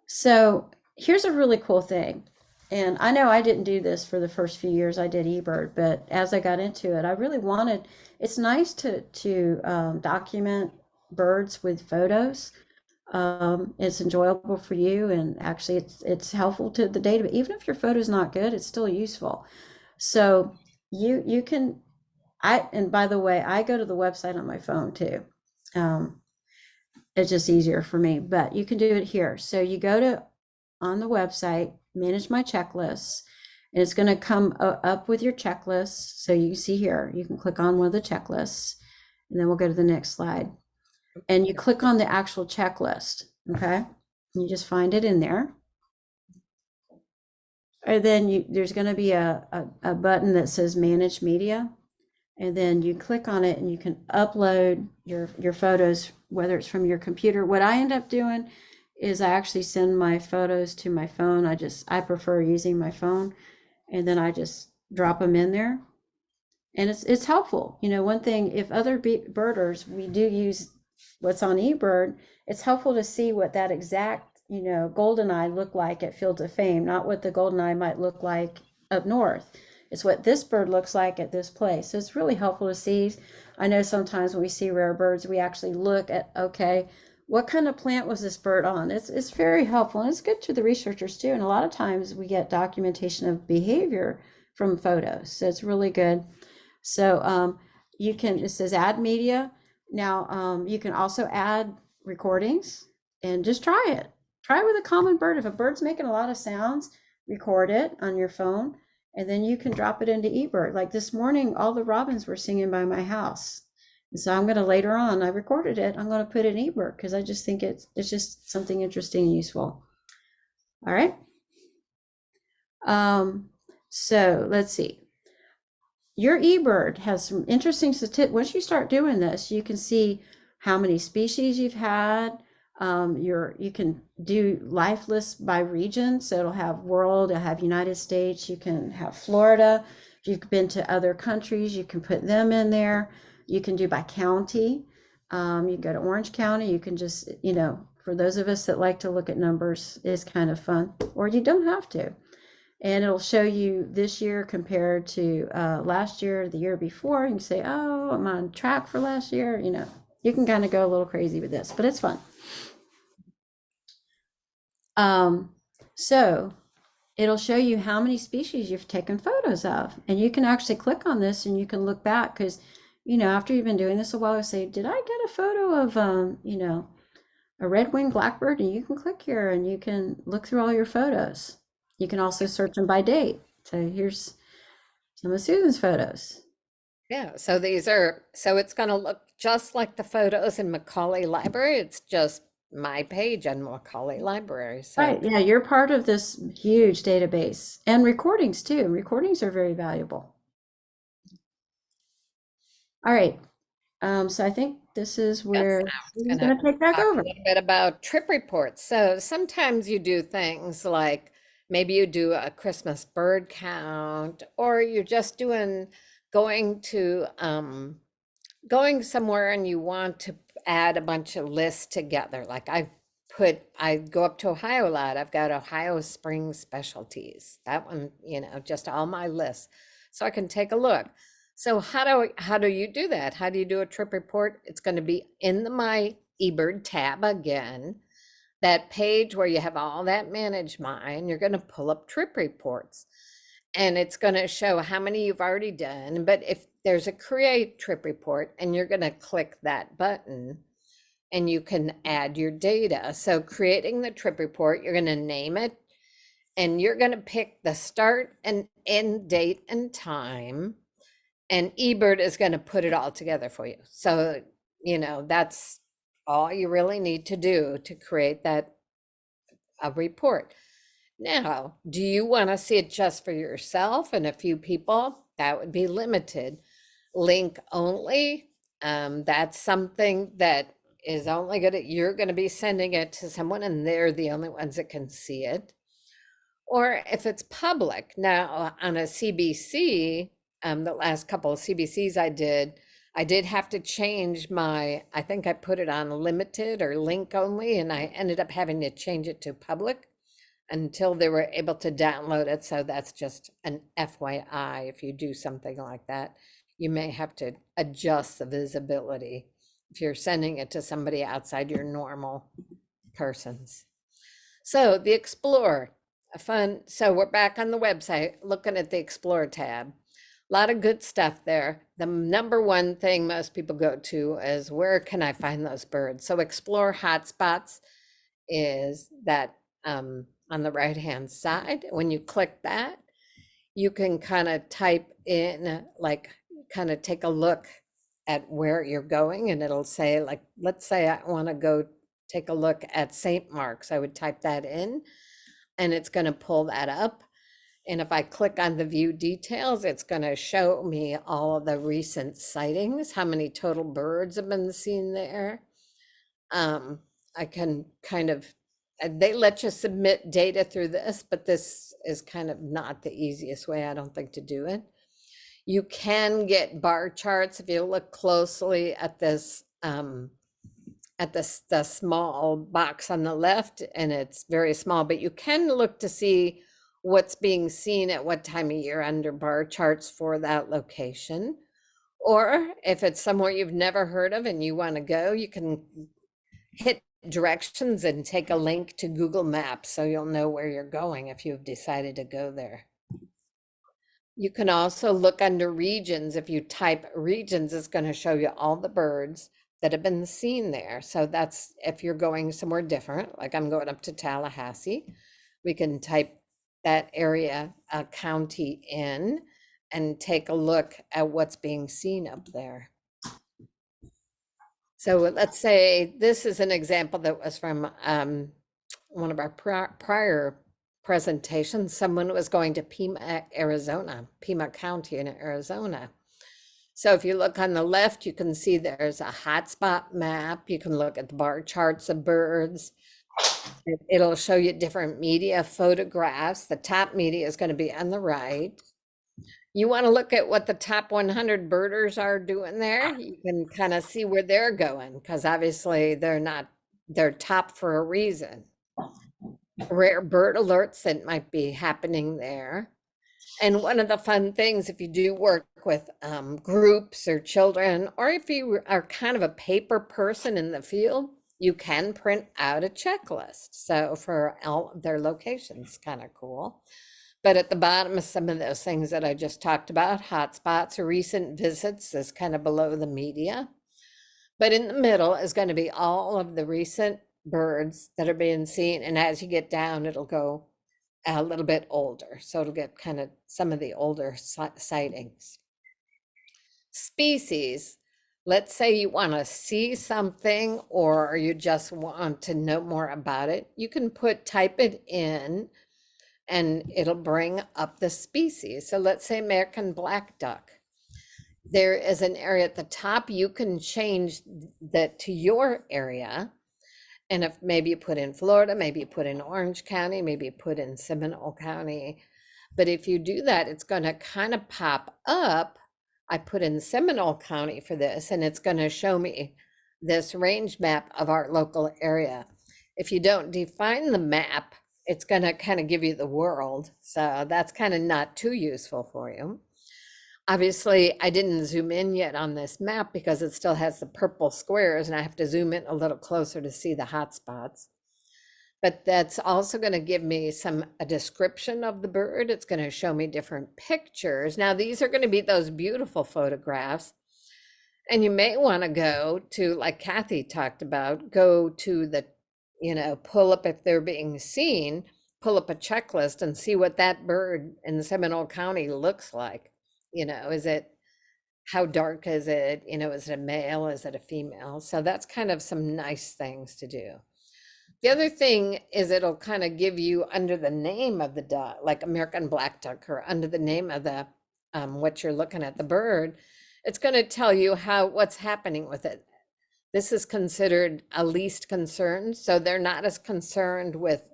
So here's a really cool thing. And I know I didn't do this for the first few years I did eBird, but as I got into it, I really wanted, it's nice to document birds with photos. It's enjoyable for you, and actually it's helpful to the data. Even if your photo's not good, it's still useful. So you can, and by the way, I go to the website on my phone too. It's just easier for me, but you can do it here. So you go to, on the website, manage my checklists, and it's going to come up with your checklist. So you see here, you can click on one of the checklists, and then we'll go to the next slide. And you click on the actual checklist, okay? You just find it in there. And then there's going to be a button that says Manage Media. And then you click on it and you can upload your photos, whether it's from your computer. What I end up doing is I actually send my photos to my phone. I prefer using my phone, and then I just drop them in there. And it's helpful. One thing, if other birders, we do use what's on eBird, it's helpful to see what that exact, goldeneye look like at Fields of Fame, not what the goldeneye might look like up north. It's what this bird looks like at this place. So it's really helpful to see. I know sometimes when we see rare birds, we actually look at, okay, what kind of plant was this bird on? It's very helpful, and it's good to the researchers too. And a lot of times we get documentation of behavior from photos. So it's really good. So it says add media. Now you can also add recordings, and just try it. Try it with a common bird. If a bird's making a lot of sounds, record it on your phone, and then you can drop it into eBird. Like this morning, all the robins were singing by my house. And so I'm going to later on, I recorded it, I'm going to put it in eBird because I just think it's just something interesting and useful. All right. So let's see. Your eBird has some interesting statistics. Once you start doing this, you can see how many species you've had. You can do life lists by region. So it'll have world, it'll have United States, you can have Florida. If you've been to other countries, you can put them in there. You can do by county. You go to Orange County, you can just, for those of us that like to look at numbers, is kind of fun, or you don't have to. And it'll show you this year compared to last year, the year before. You can say, oh, I'm on track for last year. You can kind of go a little crazy with this, but it's fun. So it'll show you how many species you've taken photos of. And you can actually click on this and you can look back because, after you've been doing this a while, you say, did I get a photo of, a red-winged blackbird? And you can click here and you can look through all your photos. You can also search them by date. So here's some of Susan's photos. Yeah, so it's going to look just like the photos in Macaulay Library. It's just my page on Macaulay Library. So Right, yeah, you're part of this huge database, and recordings too. Recordings are very valuable. All right, so I think this is where I'm going to take back talk over. a little bit about trip reports. So sometimes you do things like maybe you do a Christmas bird count, or you're just going somewhere and you want to add a bunch of lists together. Like I go up to Ohio a lot. I've got Ohio Spring Specialties. That one, just all my lists. So I can take a look. So how do you do that? How do you do a trip report? It's going to be in the My eBird tab again. That page where you have all that Manage Mine, you're going to pull up trip reports. And it's going to show how many you've already done. But if there's a create trip report, and you're going to click that button and you can add your data. So creating the trip report, you're going to name it and you're going to pick the start and end date and time. And eBird is going to put it all together for you. So, that's all you really need to do to create a report. Now, do you want to see it just for yourself and a few people? That would be limited. Link only. That's something that is only you're going to be sending it to someone and they're the only ones that can see it. Or if it's public. Now, on a CBC, the last couple of CBCs I did have to change I think I put it on limited or link only, and I ended up having to change it to public until they were able to download it. So that's just an FYI. If you do something like that, you may have to adjust the visibility if you're sending it to somebody outside your normal persons. So the Explore, so we're back on the website looking at the Explore tab. A lot of good stuff there. The number one thing most people go to is where can I find those birds? So Explore Hotspots is that on the right-hand side. When you click that, you can kind of type in, kind of take a look at where you're going, and it'll say, let's say I want to go take a look at St. Mark's. I would type that in, and it's going to pull that up. And if I click on the view details, it's going to show me all of the recent sightings, how many total birds have been seen there. I can they let you submit data through this, but this is kind of not the easiest way, I don't think, to do it. You can get bar charts if you look closely at this, the small box on the left, and it's very small, but you can look to see what's being seen at what time of year under bar charts for that location. Or if it's somewhere you've never heard of and you want to go, you can hit directions and take a link to Google Maps so you'll know where you're going if you've decided to go there. You can also look under regions. If you type regions, it's going to show you all the birds that have been seen there. So that's if you're going somewhere different, like I'm going up to Tallahassee, we can type that area, county in and take a look at what's being seen up there. So let's say this is an example that was from one of our prior presentations. Someone was going to Pima, Arizona, Pima County in Arizona. So if you look on the left, you can see there's a hotspot map. You can look at the bar charts of birds. It'll show you different media photographs. The top media is going to be on the right. You want to look at what the top 100 birders are doing there. You can kind of see where they're going, because obviously they're top for a reason. Rare bird alerts that might be happening there. And one of the fun things, if you do work with groups or children, or if you are kind of a paper person in the field, you can print out a checklist. So for all their locations, kind of cool. But at the bottom of some of those things that I just talked about, hotspots or recent visits, is kind of below the media. But in the middle is going to be all of the recent birds that are being seen. And as you get down, it'll go a little bit older. So it'll get kind of some of the older sightings. Species. Let's say you want to see something or you just want to know more about it. You can type it in and it'll bring up the species. So let's say American black duck. There is an area at the top. You can change that to your area. And if maybe you put in Florida, maybe you put in Orange County, maybe you put in Seminole County. But if you do that, it's going to kind of pop up. I put in Seminole County for this, and it's going to show me this range map of our local area. If you don't define the map, it's going to kind of give you the world. So that's kind of not too useful for you. Obviously, I didn't zoom in yet on this map because it still has the purple squares and I have to zoom in a little closer to see the hotspots. But that's also going to give me a description of the bird. It's going to show me different pictures. Now, these are going to be those beautiful photographs. And you may want to go to, like Kathy talked about, go to the, pull up if they're being seen, pull up a checklist and see what that bird in Seminole County looks like. How dark is it? Is it a male? Is it a female? So that's kind of some nice things to do. The other thing is it'll kind of give you under the name of the duck, like American black duck, or under the name of the what you're looking at, the bird, it's going to tell you what's happening with it. This is considered a least concern. So they're not as concerned with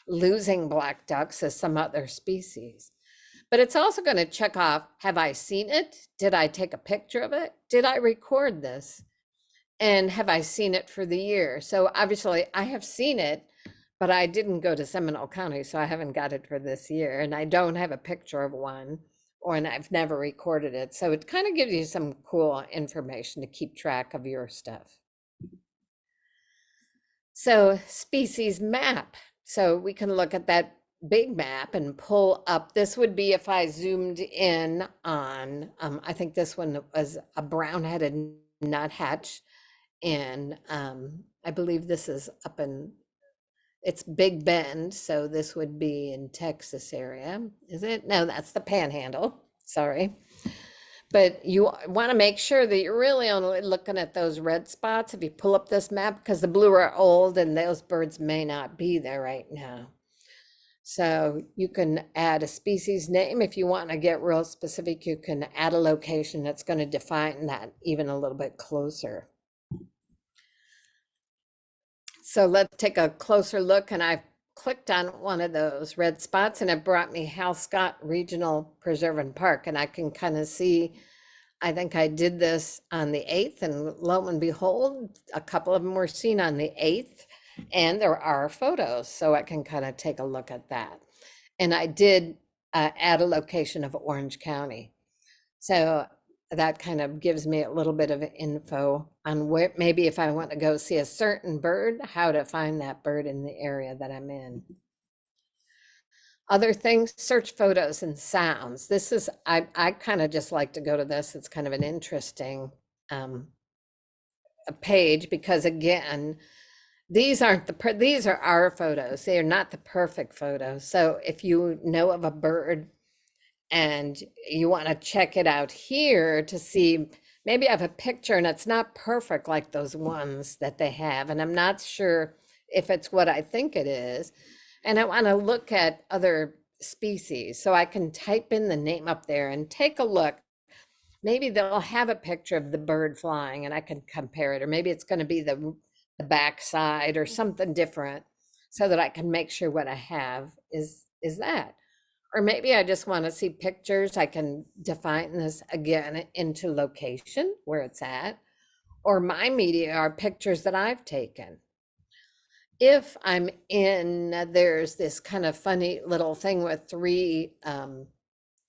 losing black ducks as some other species. But it's also going to check off, have I seen it? Did I take a picture of it? Did I record this? And have I seen it for the year? So obviously I have seen it, but I didn't go to Seminole County, so I haven't got it for this year. And I don't have a picture of one, and I've never recorded it. So it kind of gives you some cool information to keep track of your stuff. So species map. So we can look at that big map and pull up. This would be if I zoomed in on, I think this one was a brown-headed nuthatch. And I believe this is up it's Big Bend. So this would be in Texas area. Is it? No, that's the Panhandle. Sorry. But you want to make sure that you're really only looking at those red spots if you pull up this map, because the blue are old and those birds may not be there right now. So you can add a species name. If you want to get real specific, you can add a location that's going to define that even a little bit closer. So let's take a closer look, and I've clicked on one of those red spots and it brought me Hal Scott Regional Preserve and Park, and I can kind of see, I think I did this on the 8th, and lo and behold, a couple of them were seen on the 8th, and there are photos, so I can kind of take a look at that. And I did add a location of Orange County. So that kind of gives me a little bit of info on where, maybe if I want to go see a certain bird, how to find that bird in the area that I'm in. Other things, search photos and sounds. This is, I kind of just like to go to this. It's kind of an interesting a page, because again, these aren't these are our photos. They are not the perfect photos. So if you know of a bird and you want to check it out here to see, maybe I have a picture and it's not perfect like those ones that they have, and I'm not sure if it's what I think it is, and I want to look at other species, so I can type in the name up there and take a look. Maybe they'll have a picture of the bird flying and I can compare it, or maybe it's going to be the backside or something different, so that I can make sure what I have is that. Or maybe I just want to see pictures. I can define this again into location where it's at. Or my media are pictures that I've taken. If I'm in, there's this kind of funny little thing with three kind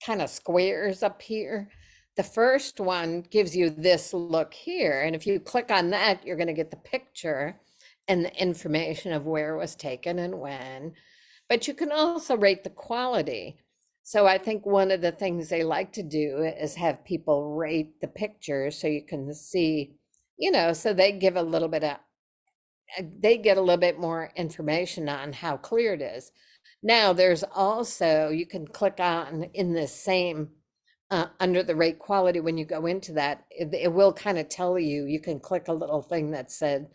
of squares up here. The first one gives you this look here. And if you click on that, you're going to get the picture and the information of where it was taken and when. But you can also rate the quality. So I think one of the things they like to do is have people rate the pictures so you can see, so they give a little bit of, they get a little bit more information on how clear it is. Now there's also, you can click on in the same, under the rate quality, when you go into that, it will kind of tell you, you can click a little thing that said,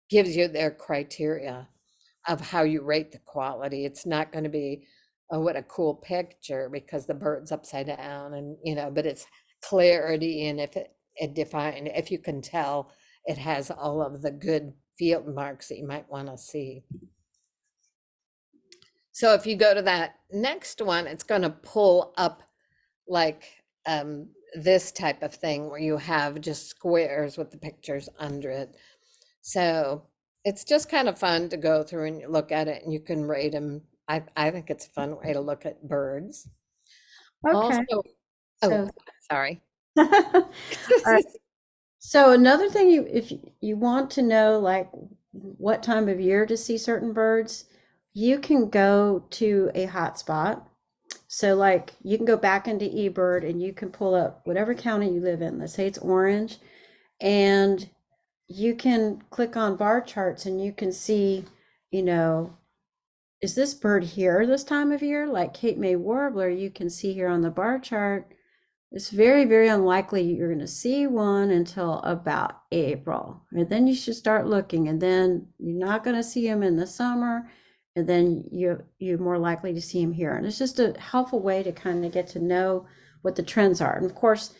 gives you their criteria of how you rate the quality. It's not going to be, oh, what a cool picture because the bird's upside down, and but it's clarity, and if it defined, if you can tell, it has all of the good field marks that you might want to see. So if you go to that next one, it's going to pull up like this type of thing where you have just squares with the pictures under it. So it's just kind of fun to go through and look at it, and you can rate them. I think it's a fun way to look at birds. Okay. Also, So, sorry. all right. So another thing, if you want to know like what time of year to see certain birds, you can go to a hotspot. So like you can go back into eBird and you can pull up whatever county you live in. Let's say it's Orange, and you can click on bar charts and you can see, is this bird here this time of year? Like Cape May warbler, you can see here on the bar chart. It's very, very unlikely you're going to see one until about April. And then you should start looking, and then you're not going to see them in the summer. And then you're more likely to see them here. And it's just a helpful way to kind of get to know what the trends are. And of course,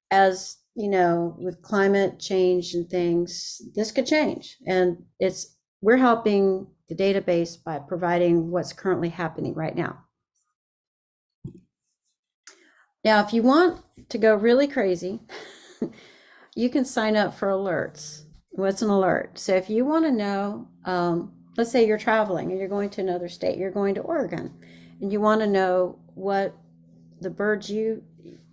as with climate change and things, this could change. And we're helping the database by providing what's currently happening right now. Now, if you want to go really crazy, you can sign up for alerts. What's an alert? So if you want to know, let's say you're traveling and you're going to another state, you're going to Oregon, and you want to know what the birds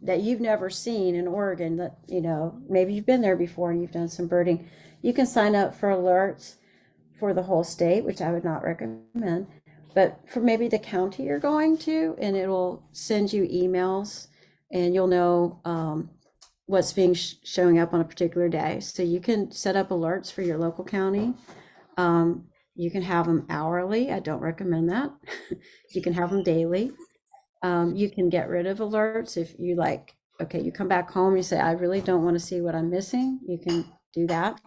that you've never seen in Oregon, that, maybe you've been there before and you've done some birding, you can sign up for alerts for the whole state, which I would not recommend, but for maybe the county you're going to, and it'll send you emails and you'll know what's being showing up on a particular day. So you can set up alerts for your local county. You can have them hourly. I don't recommend that. You can have them daily. You can get rid of alerts if you like. Okay, you come back home, you say, I really don't want to see what I'm missing. You can do that.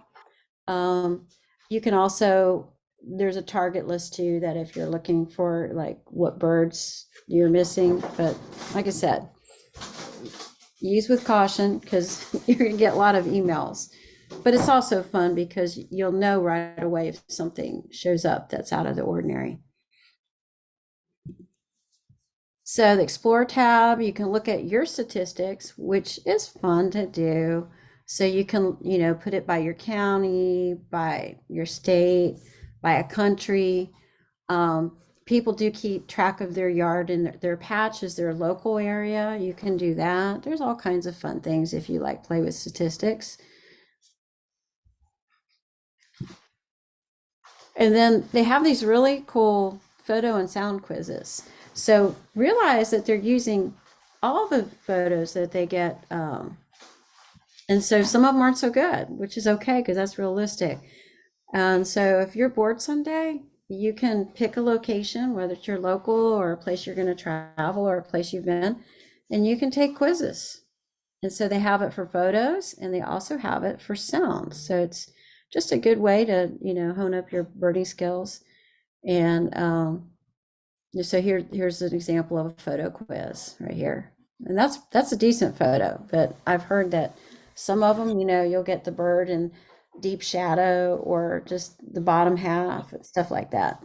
You can also, there's a target list too, that if you're looking for like what birds you're missing, but like I said, use with caution because you're going to get a lot of emails. But it's also fun because you'll know right away if something shows up that's out of the ordinary. So the Explore tab, you can look at your statistics, which is fun to do. So you can, put it by your county, by your state, by a country. People do keep track of their yard and their patches, their local area. You can do that. There's all kinds of fun things if you like play with statistics. And then they have these really cool photo and sound quizzes. So realize that they're using all the photos that they get. And so some of them aren't so good, which is okay because that's realistic. And so if you're bored someday, you can pick a location, whether it's your local or a place you're going to travel or a place you've been, and you can take quizzes. And so they have it for photos and they also have it for sound. So it's just a good way to, hone up your birding skills. And so here's an example of a photo quiz right here. And that's a decent photo, but I've heard that some of them, you'll get the bird in deep shadow or just the bottom half and stuff like that.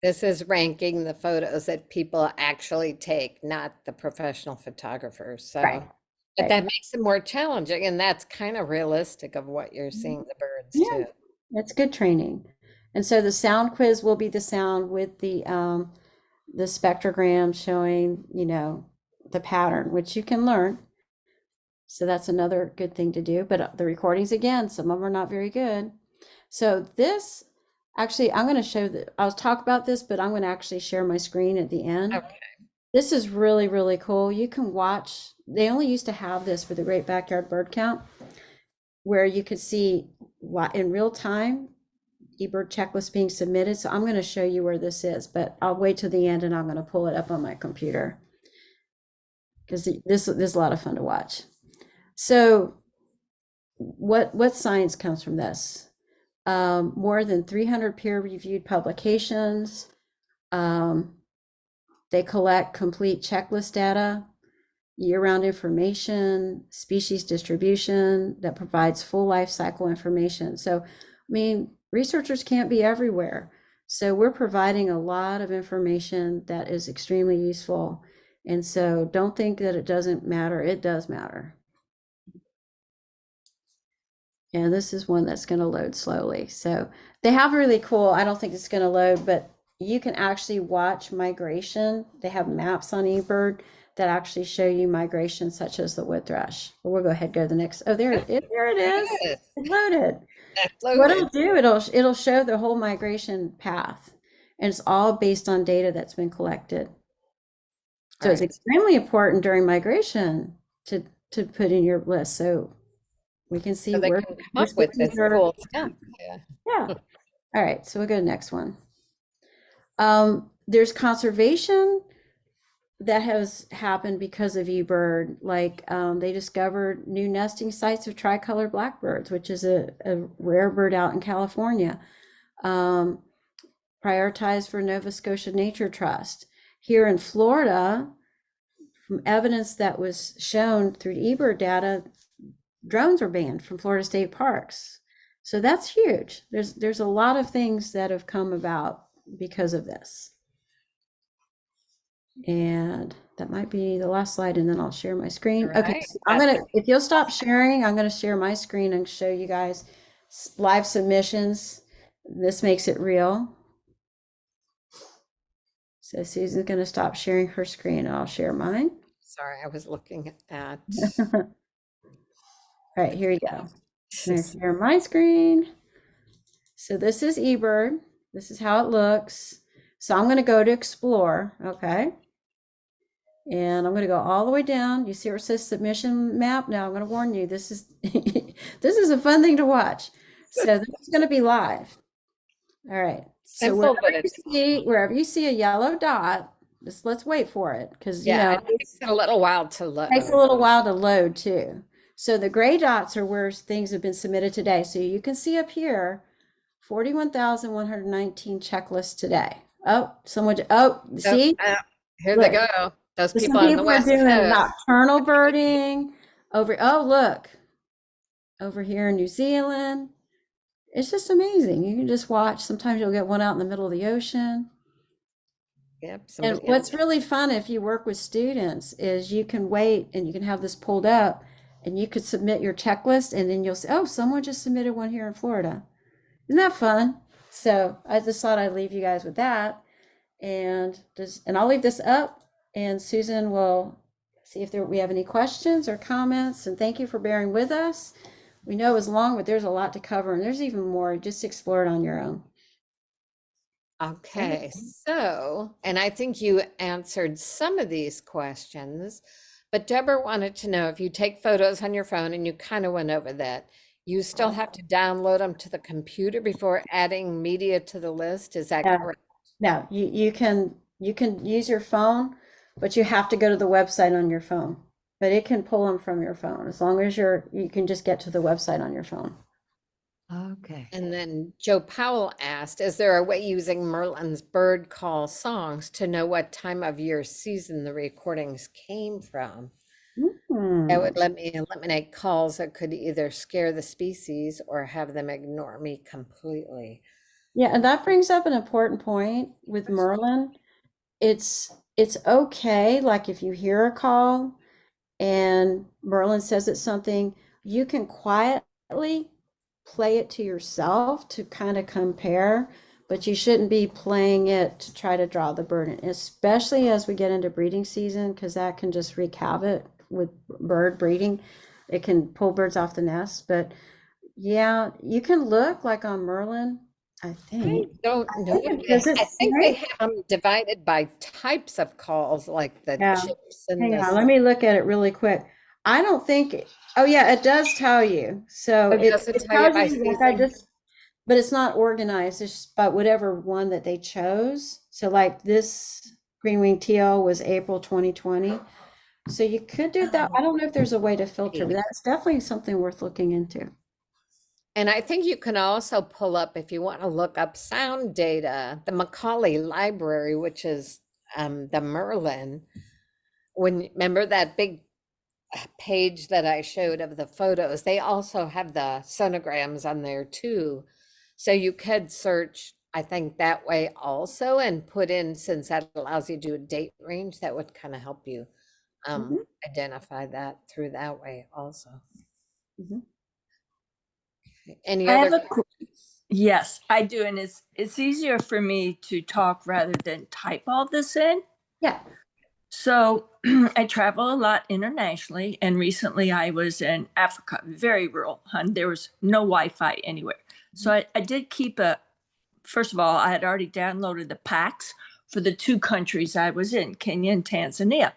This is ranking the photos that people actually take, not the professional photographers. So, Right. but Right. that makes it more challenging, and that's kind of realistic of what you're seeing the birds Yeah, too. it's good training. And so the sound quiz will be the sound with the spectrogram showing, the pattern, which you can learn. So that's another good thing to do. But the recordings, again, some of them are not very good. So this, actually, I'm going to show that. I'll talk about this, but I'm going to actually share my screen at the end. Okay. This is really, really cool. You can watch, they only used to have this for the Great Backyard Bird Count, where you could see what in real time eBird checklist being submitted. So I'm going to show you where this is, but I'll wait till the end and I'm going to pull it up on my computer because this is a lot of fun to watch. So what science comes from this? More than 300 peer-reviewed publications. They collect complete checklist data, year-round information, species distribution that provides full life cycle information. So, I mean, researchers can't be everywhere. So we're providing a lot of information that is extremely useful. And so don't think that it doesn't matter. It does matter. And this is one that's going to load slowly. So they have really cool, I don't think it's going to load, but you can actually watch migration. They have maps on eBird that actually show you migration, such as the wood thrush. But we'll go ahead and go to the next. Oh, there it is. Yes, It's loaded. that's What it'll loaded. do, it'll show the whole migration path. And it's all based on data that's been collected. So it's Right. extremely important during migration to put in your list. So we can see So they where can come which up with species this are. cool stuff. Yeah. Yeah. All right. So we'll go to the next one. There's conservation that has happened because of eBird. Like they discovered new nesting sites of tricolor blackbirds, which is a rare bird out in California. Prioritized for Nova Scotia Nature Trust. Here in Florida, from evidence that was shown through eBird data, drones are banned from Florida state parks. So that's huge. There's a lot of things that have come about because of this. And that might be the last slide, and then I'll share my screen. Okay, Right. so if you'll stop sharing, I'm gonna share my screen and show you guys live submissions. This makes it real. So Susan's gonna stop sharing her screen and I'll share mine. Sorry, I was looking at. All right, here you go. I'm gonna share my screen. So this is eBird. This is how it looks. So I'm gonna go to explore, okay? And I'm going to go all the way down. You see where it says submission map? Now I'm going to warn you, this is this is a fun thing to watch. So this is going to be live. All right. So Simple, but it's wherever you see a yellow dot, just let's wait for it because yeah, it takes a little while to load. Takes a little while to load too. So the gray dots are where things have been submitted today. So you can see up here 41,119 checklists today. Oh, someone, see? Here Look. they go. Those Some people on the people are West doing Coast. nocturnal birding over. Oh, look, over here in New Zealand. It's just amazing. You can just watch. Sometimes you'll get one out in the middle of the ocean. Yep. And what's really fun if you work with students is you can wait and you can have this pulled up and you could submit your checklist and then you'll say, oh, someone just submitted one here in Florida. Isn't that fun? So I just thought I'd leave you guys with that. And I'll leave this up. And Susan will see if we have any questions or comments. And thank you for bearing with us. We know it was long, but there's a lot to cover. And there's even more. Just explore it on your own. Okay. So, and I think you answered some of these questions, but Deborah wanted to know if you take photos on your phone, and you kind of went over that, You still have to download them to the computer before adding media to the list. Is that Yeah. correct? No, you can use your phone, but you have to go to the website on your phone. But it can pull them from your phone as long as you can just get to the website on your phone. Okay. And then Joe Powell asked, is there a way using Merlin's bird call songs to know what time of year season the recordings came from? That would let me eliminate calls that could either scare the species or have them ignore me completely. Yeah, and that brings up an important point with Merlin. It's okay, like if you hear a call and Merlin says it's something, you can quietly play it to yourself to kind of compare, but you shouldn't be playing it to try to draw the bird in, especially as we get into breeding season, because that can just wreak havoc with bird breeding. It can pull birds off the nest. But yeah, you can look like on Merlin, I I think. don't know. Does it I think they say? have them divided by types of calls, like the Yeah. chips and Hang on, the. let me look at it really quick. I don't think, oh yeah, it does tell you. So Oh, it, does it it tell you tells by you, like I season? just, but it's not organized. It's just about whatever one that they chose. So like this green winged teal was April 2020. So you could do that. I don't know if there's a way to filter, but that's definitely something worth looking into. And I think you can also pull up, if you want to look up sound data, the Macaulay Library, which is the Merlin. Remember that big page that I showed of the photos, they also have the sonograms on there too. So you could search, I think, that way also and put in, since that allows you to do a date range, that would kind of help you Mhm, identify that through that way also. mhm. Any I other have a questions? yes, I do, and it's easier for me to talk rather than type all this in. Yeah. So I travel a lot internationally, and recently I was in Africa, very rural, and there was no Wi-Fi anywhere. So I did keep first of all, I had already downloaded the packs for the two countries I was in, Kenya and Tanzania.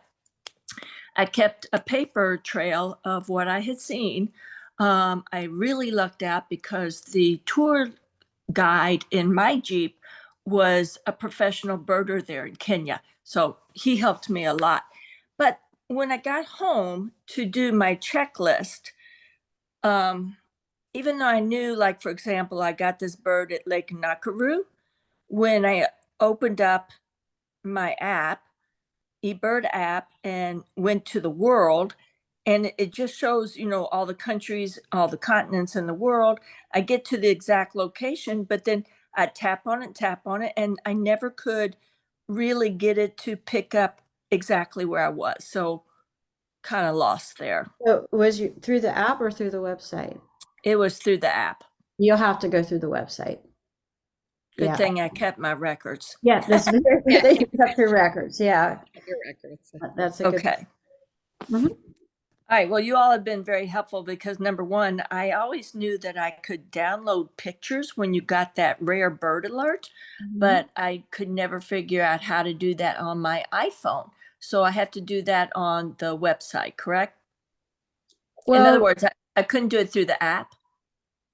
I kept a paper trail of what I had seen. I really lucked out because the tour guide in my Jeep was a professional birder there in Kenya. So he helped me a lot. But when I got home to do my checklist, um, even though I knew, like, for example, I got this bird at Lake Nakuru, when I opened up my app, eBird app, and went to the world, and it just shows, all the countries, all the continents in the world. I get to the exact location, but then I tap on it, and I never could really get it to pick up exactly where I was. So kind of lost there. So was you through the app or through the website? It was through the app. You'll have to go through the website. Good Yeah. thing I kept my records. Yeah, this is very Yeah, good that you kept your records. Yeah, your records. that's a good. Okay. Mhm. All right. Well, you all have been very helpful because number one, I always knew that I could download pictures when you got that rare bird alert, Mhm. but I could never figure out how to do that on my iPhone. So I have to do that on the website, correct? In other Well, words, I couldn't do it through the app.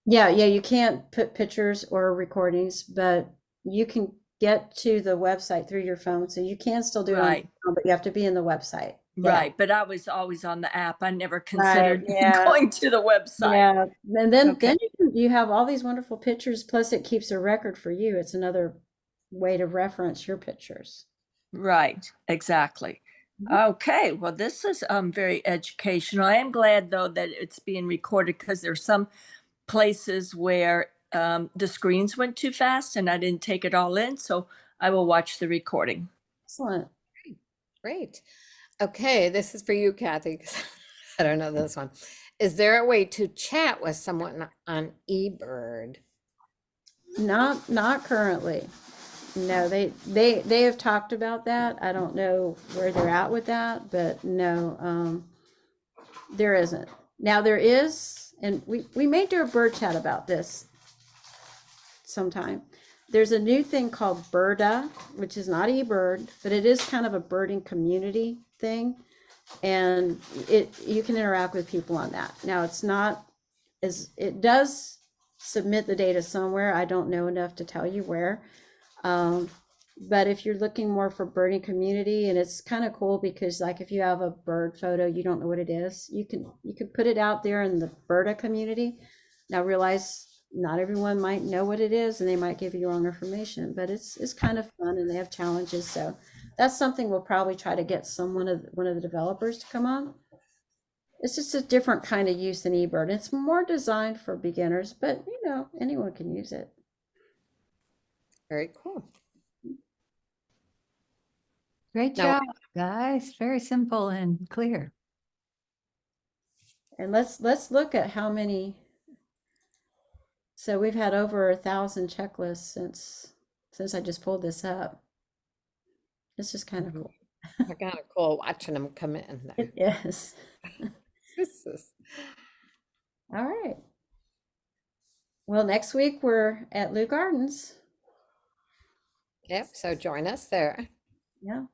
yeah, you can't put pictures or recordings, but you can get to the website through your phone. So you can still do it on your Right. phone, but you have to be in the website. Yeah. Right. But I was always on the app. I never Right. considered Yeah. going to the website. Yeah. And then Okay. you have all these wonderful pictures, plus it keeps a record for you. It's another way to reference your pictures. Right, exactly. Mhm. Okay, well, this is very educational. I am glad though that it's being recorded because there's some places where the screens went too fast and I didn't take it all in. So I will watch the recording. Excellent. Great. Okay, this is for you, Kathy, 'cause I don't know this one. Is there a way to chat with someone on eBird? Not currently. No, they have talked about that. I don't know where they're at with that, but no, there isn't. Now there is, and we may do a bird chat about this sometime. There's a new thing called Birda, which is not eBird, but it is kind of a birding community thing, and you can interact with people on that. Now it's not it does submit the data somewhere. I don't know enough to tell you where. But if you're looking more for birding community, and it's kind of cool because like if you have a bird photo, you don't know what it is, you can put it out there in the Birda community. Now realize not everyone might know what it is and they might give you wrong information, but it's kind of fun and they have challenges. So that's something we'll probably try to get one of the developers to come on. It's just a different kind of use than eBird. It's more designed for beginners, but you know, anyone can use it. Very cool. Great Now- job, guys. Very simple and clear. And let's look at how many. So we've had over 1,000 checklists since I just pulled this up. It's just kind of cool. They're kind of cool watching them come in there. It is. This is- All right. Well, next week we're at Lou Gardens. Yep, so join us there. Yeah.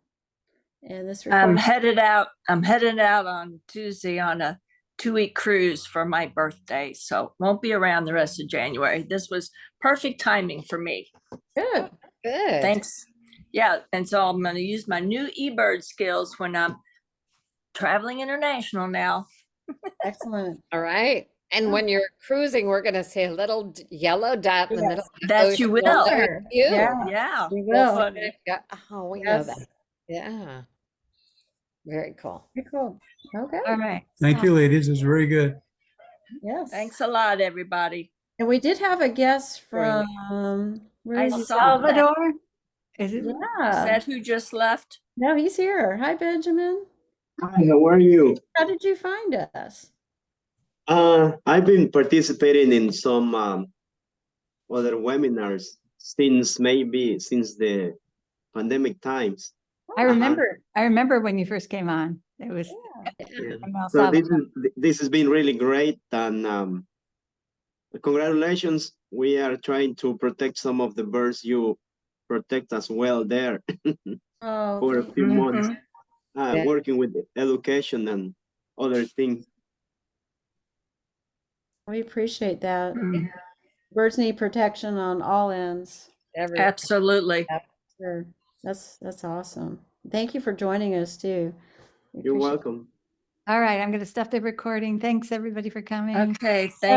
And this I'm recording, headed out. I'm headed out on Tuesday on a 2-week cruise for my birthday, so won't be around the rest of January. This was perfect timing for me. good. Good. Thanks. Yeah, and so I'm going to use my new eBird skills when I'm traveling international now. Excellent. All right. And when you're cruising, we're going to see a little yellow dot in the middle. of the That you ocean. will. Sure. You. Yeah, Yeah. we We'll will. put it- yeah, Oh, we know Yes. that. Yeah. Very cool. Very cool. Okay. All right. Thank you, ladies. It's very good. Yes. Thanks a lot, everybody. And we did have a guest Very from where I is he? saw that. Salvador? Is it? Is Yeah. that who just left? No, he's here. Hi, Benjamin. Hi, how are you? How did you find us? I've been participating in some other webinars since the pandemic times. I remember when you first came on. It was Yeah. from El So Salvador. this has been really great, and congratulations. We are trying to protect some of the birds you protect as well there Oh, for a thank few you. months, Yeah. working with education and other things. We appreciate that. Mhm. Birds need protection on all ends. Every- Absolutely. Sure. That's awesome. Thank you for joining us too. We You're appreciate it. welcome. All right, I'm going to stop the recording. Thanks, everybody, for coming. Okay, thank